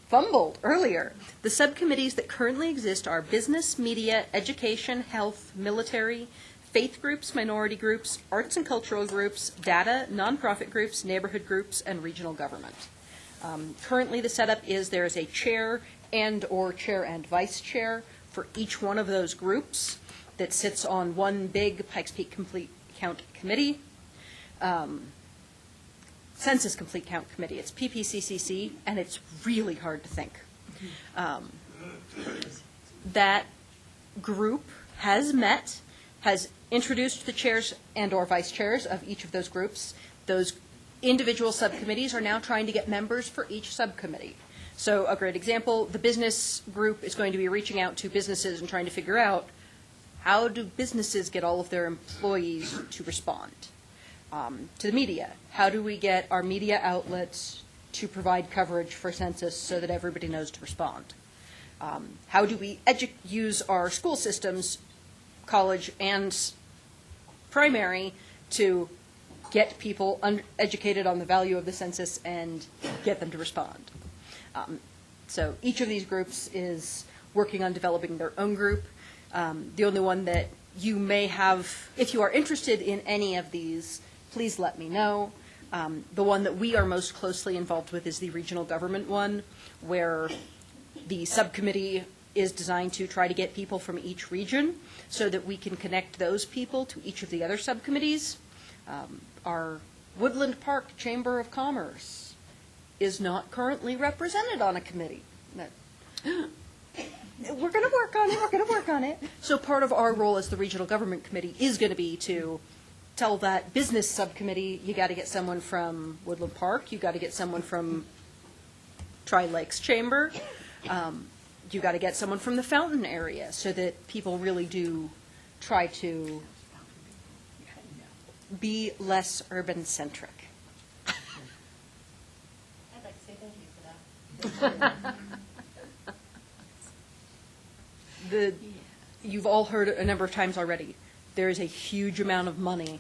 fumbled earlier, the subcommittees that currently exist are business, media, education, health, military, faith groups, minority groups, arts and cultural groups, data, nonprofit groups, neighborhood groups, and regional government. Currently, the setup is there is a chair and/or chair and vice chair for each one of those groups that sits on one big Pikes Peak Complete Count Committee. Census Complete Count Committee. It's PPCCC, and it's really hard to think. That group has met, has introduced the chairs and/or vice chairs of each of those groups. Those individual subcommittees are now trying to get members for each subcommittee. So a great example, the business group is going to be reaching out to businesses and trying to figure out how do businesses get all of their employees to respond. To the media, how do we get our media outlets to provide coverage for census so that everybody knows to respond? How do we use our school systems, college and primary, to get people educated on the value of the census and get them to respond? So each of these groups is working on developing their own group. The only one that you may have, if you are interested in any of these, please let me know. The one that we are most closely involved with is the regional government one, where the subcommittee is designed to try to get people from each region so that we can connect those people to each of the other subcommittees. Our Woodland Park Chamber of Commerce is not currently represented on a committee. We're going to work on it. We're going to work on it. So part of our role as the regional government committee is going to be to tell that business subcommittee, you got to get someone from Woodland Park, you got to get someone from Tri-Lakes Chamber, you got to get someone from the Fountain area, so that people really do try to be less urban-centric. I'd like to say thank you for that. You've all heard it a number of times already. There is a huge amount of money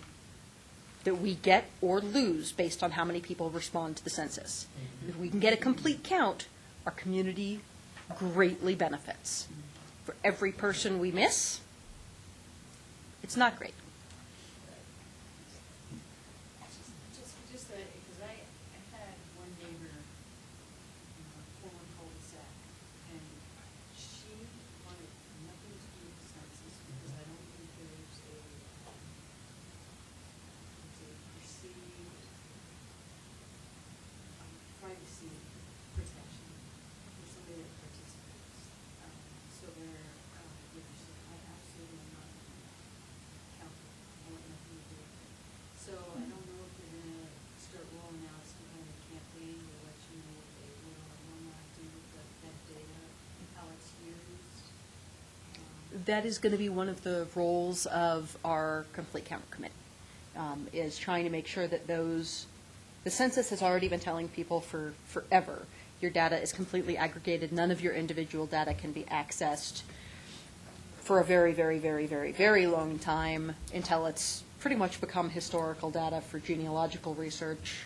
that we get or lose based on how many people respond to the census. If we can get a complete count, our community greatly benefits. For every person we miss, it's not great. Just because I had one neighbor, former cul-de-sac, and she wanted nothing to do with the census because I don't think there's a perceived privacy protection for somebody that participates. So they're, I absolutely am not counting. I want nothing to do with it. So I don't know if they're gonna start rolling out some kind of campaign to let you know what they will or will not do with that data, how it's used. That is going to be one of the roles of our complete count committee, is trying to make sure that the census has already been telling people for forever, your data is completely aggregated, none of your individual data can be accessed for a very, very, very, very, very long time until it's pretty much become historical data for genealogical research.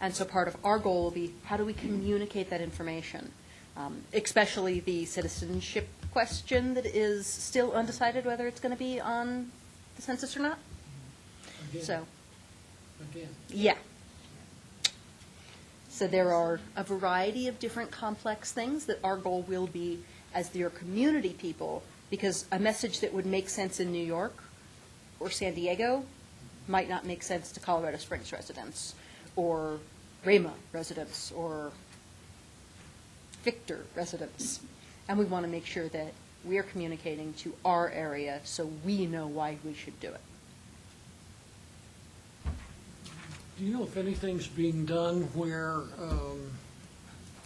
And so part of our goal will be, how do we communicate that information? Especially the citizenship question that is still undecided whether it's going to be on the census or not. Again. So, Again. yeah. So there are a variety of different complex things that our goal will be as your community people, because a message that would make sense in New York or San Diego might not make sense to Colorado Springs residents or Rama residents or Victor residents. And we want to make sure that we are communicating to our area so we know why we should do it. Do you know if anything's being done where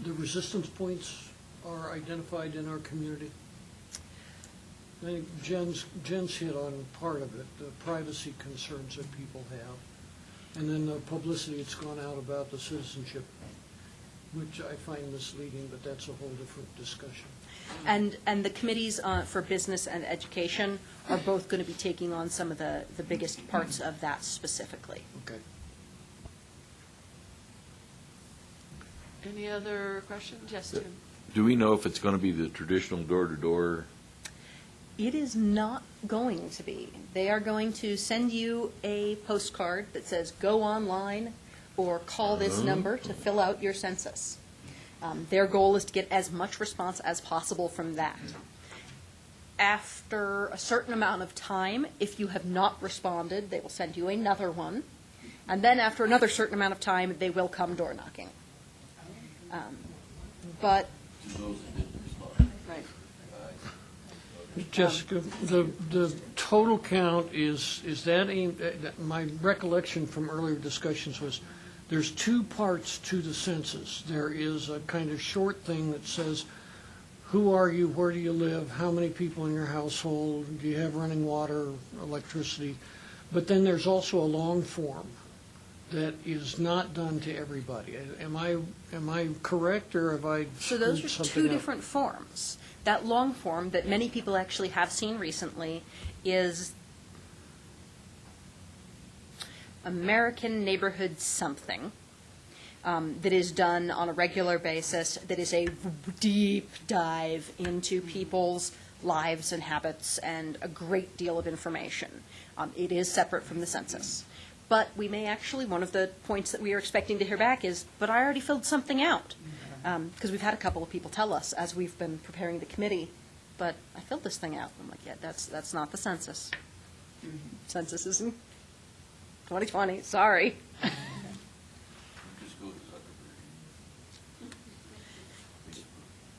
the resistance points are identified in our community? I think Jen's hit on part of it, the privacy concerns that people have, and then the publicity that's gone out about the citizenship, which I find misleading, but that's a whole different discussion. And the committees for business and education are both going to be taking on some of the biggest parts of that specifically. Okay. Any other questions? Yes, Tim. Do we know if it's going to be the traditional door-to-door? It is not going to be. They are going to send you a postcard that says, go online or call this number to fill out your census. Their goal is to get as much response as possible from that. After a certain amount of time, if you have not responded, they will send you another one. And then after another certain amount of time, they will come door knocking. But Right. Jessica, the total count is that my recollection from earlier discussions was there's two parts to the census. There is a kind of short thing that says, who are you, where do you live, how many people in your household, do you have running water, electricity? But then there's also a long form that is not done to everybody. Am I correct, or have I so those screwed are something two up? different forms. That long form that many people actually have seen recently is American Neighborhood Something, that is done on a regular basis, that is a deep dive into people's lives and habits and a great deal of information. It is separate from the census. But we may actually, one of the points that we are expecting to hear back is, but I already filled something out. Because we've had a couple of people tell us as we've been preparing the committee, but I filled this thing out. I'm like, yeah, that's not the census. Census is in 2020, sorry.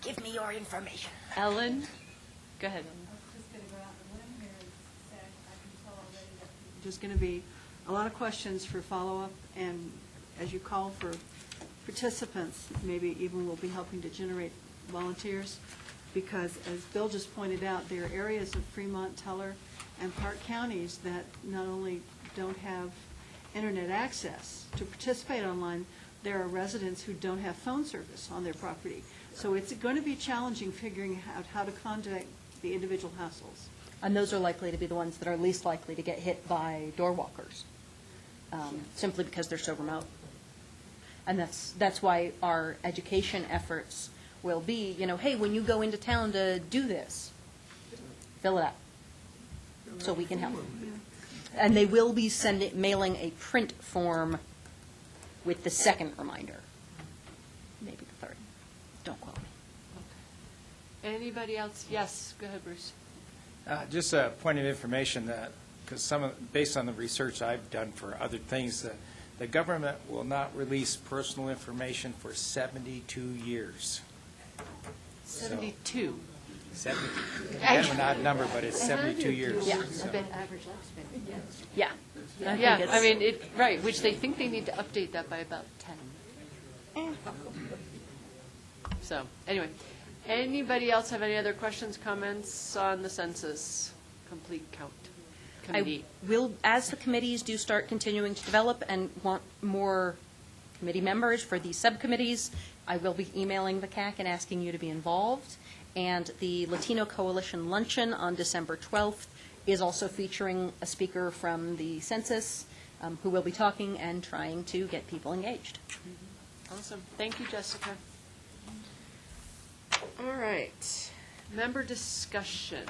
Give me your information. Ellen, go ahead. Just gonna go out on a limb here and say, I can tell already that There's going to be a lot of questions for follow-up, and as you call for participants, maybe even we'll be helping to generate volunteers, because as Bill just pointed out, there are areas of Fremont, Teller, and Park counties that not only don't have internet access to participate online, there are residents who don't have phone service on their property. So it's going to be challenging figuring out how to contact the individual households. And those are likely to be the ones that are least likely to get hit by door walkers, simply because they're so remote. And that's why our education efforts will be, hey, when you go into town to do this, fill it out, so we can help. And they will be mailing a print form with the second reminder, maybe the third. Don't quote me. Anybody else? Yes, go ahead, Bruce. Just a point of information that, because based on the research I've done for other things, the government will not release personal information for 72 years. 72. 70, kind of an odd number, but it's 72 years. Yeah. So. Average lifespan. Yeah. Yeah, I mean, right, which they think they need to update that by about 10. So, anyway, anybody else have any other questions, comments on the census complete count committee? I will, as the committees do start continuing to develop and want more committee members for these subcommittees, I will be emailing the CAC and asking you to be involved. And the Latino Coalition Luncheon on December 12th is also featuring a speaker from the census who will be talking and trying to get people engaged. Awesome. Thank you, Jessica. All right. Member discussion.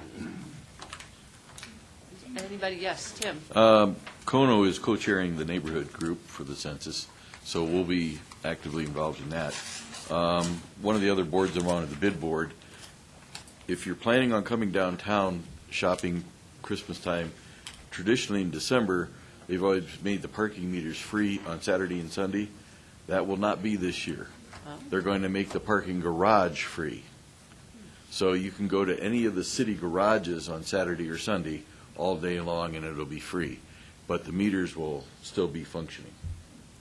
Anybody? Yes, Tim. Kono is co-chairing the neighborhood group for the census, so we'll be actively involved in that. One of the other boards I'm on is the bid board. If you're planning on coming downtown shopping Christmas time, traditionally in December, they've always made the parking meters free on Saturday and Sunday. That will not be this year. They're going to make the parking garage free. So you can go to any of the city garages on Saturday or Sunday all day long and it'll be free. But the meters will still be functioning.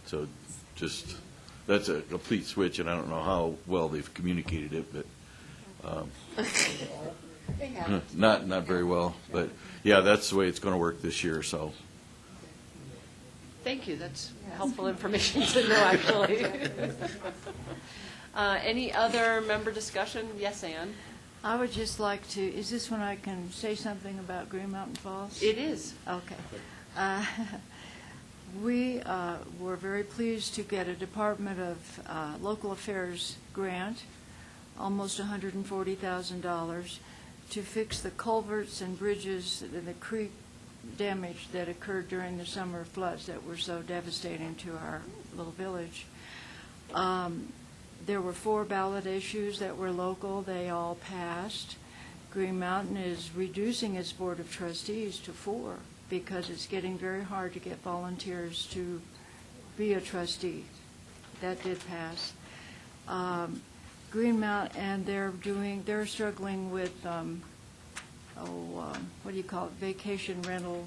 So just, that's a complete switch, and I don't know how well they've communicated it, but not very well. But yeah, that's the way it's going to work this year. So Thank you. That's helpful information to know, actually. Any other member discussion? Yes, Ann? I would just like to, is this when I can say something about Green Mountain Falls? It is. Okay. We were very pleased to get a Department of Local Affairs grant, almost $140,000, to fix the culverts and bridges and the creek damage that occurred during the summer floods that were so devastating to our little village. There were 4 ballot issues that were local. They all passed. Green Mountain is reducing its Board of Trustees to 4 because it's getting very hard to get volunteers to be a trustee. That did pass. Green Mountain, and they're struggling with, what do you call it, vacation rental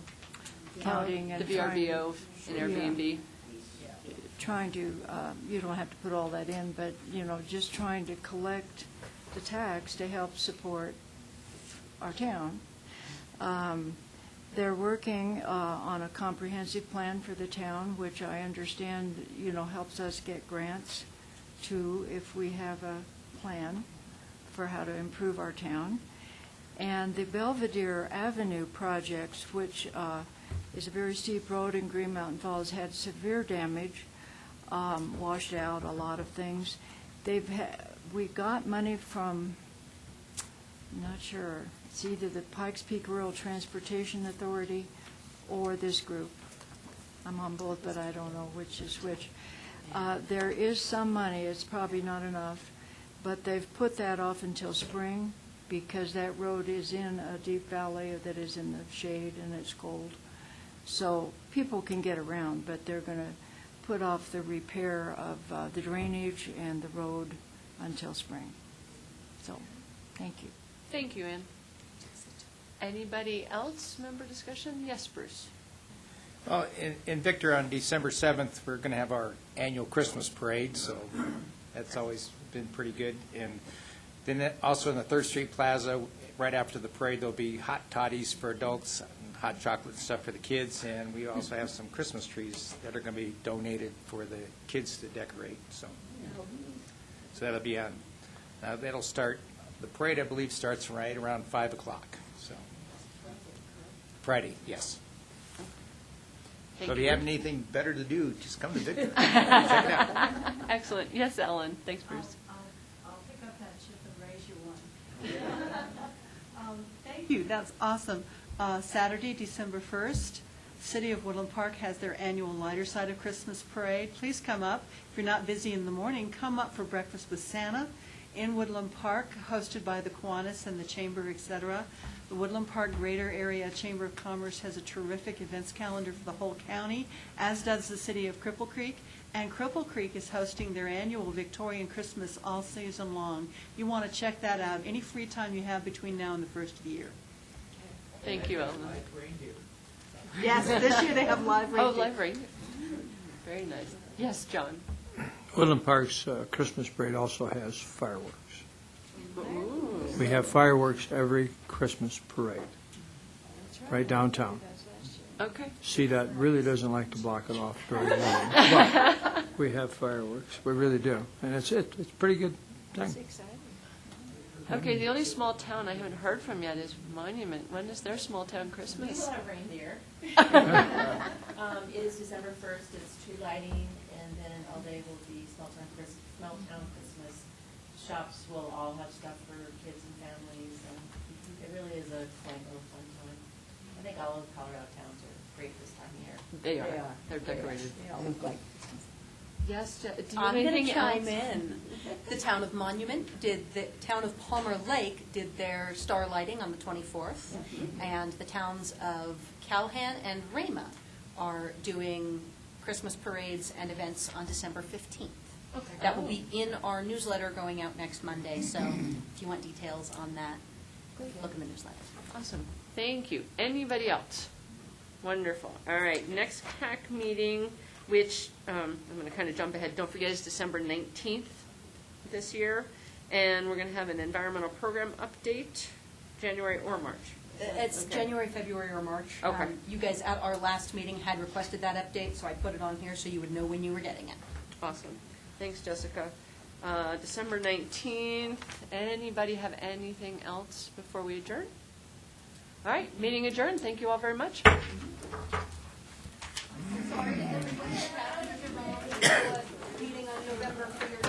counting. The And VRBO and Airbnb. trying to, you don't have to put all that in, but, just trying to collect the tax to help support our town. They're working on a comprehensive plan for the town, which I understand, helps us get grants too, if we have a plan for how to improve our town. And the Belvedere Avenue projects, which is a very steep road in Green Mountain Falls, had severe damage, washed out a lot of things. We got money from, I'm not sure, it's either the Pikes Peak Rural Transportation Authority or this group. I'm on both, but I don't know which is which. There is some money, it's probably not enough, but they've put that off until spring because that road is in a deep valley that is in the shade and it's cold. So people can get around, but they're going to put off the repair of the drainage and the road until spring. So, thank you. Thank you, Ann. Anybody else? Member discussion? Yes, Bruce. Well, in Victor, on December 7th, we're going to have our annual Christmas parade, so that's always been pretty good. And then also in the 3rd Street Plaza, right after the parade, there'll be hot toddies for adults, and hot chocolate and stuff for the kids, and we also have some Christmas trees that are going to be donated for the kids to decorate. So that'll be on. That'll start. The parade, I believe, starts right around 5 o'clock. So Friday, yes. So if you have anything better to do, just come to Victor. Check it out. Excellent. Yes, Ellen. Thanks, Bruce. I'll pick up that Thank you, that's awesome. Saturday, December 1st, City of Woodland Park has their annual Lighter Side of Christmas Parade. Please come up. If you're not busy in the morning, come up for breakfast with Santa in Woodland Park, hosted by the Kiwanis and the Chamber, etc. The Woodland Park Greater Area Chamber of Commerce has a terrific events calendar for the whole county, as does the City of Cripple Creek. And Cripple Creek is hosting their annual Victorian Christmas all season long. You want to check that out any free time you have between now and the first of the year. Thank you, Ellen. Yes, this year they have live reindeer. Oh, live reindeer. Very nice. Yes, John. Woodland Park's Christmas parade also has fireworks. Ooh. We have fireworks every Christmas parade, right downtown. Okay. CDOT really doesn't like to block it off very long, but we have fireworks. We really do, and it's a pretty good thing. Okay, the only small town I haven't heard from yet is Monument. When is their small town Christmas? We will have reindeer. It is December 1st, it's tree lighting, and then all day will be small town Christmas. Shops will all have stuff for kids and families, and it really is a quite a fun time. I think all of Colorado towns are great this time of year. They are. They're decorated. They all look like Yes, do you have I'm going anything to chime else? in. The town of Monument the town of Palmer Lake did their star lighting on the 24th, and the towns of Calhan and Rama are doing Christmas parades and events on December 15th. Okay. That will be in our newsletter going out next Monday, so if you want details on that, look in the newsletter. Awesome. Thank you. Anybody else? Wonderful. All right, next CAC meeting, which I'm going to kind of jump ahead. Don't forget, it's December 19th this year, and we're going to have an environmental program update, January or March. It's Okay. January, February, or March. Okay. You guys at our last meeting had requested that update, so I put it on here so you would know when you were getting it. Awesome. Thanks, Jessica. December 19th. Anybody have anything else before we adjourn? All right, meeting adjourned. Thank you all very much. Sorry to everybody that had meeting on November for your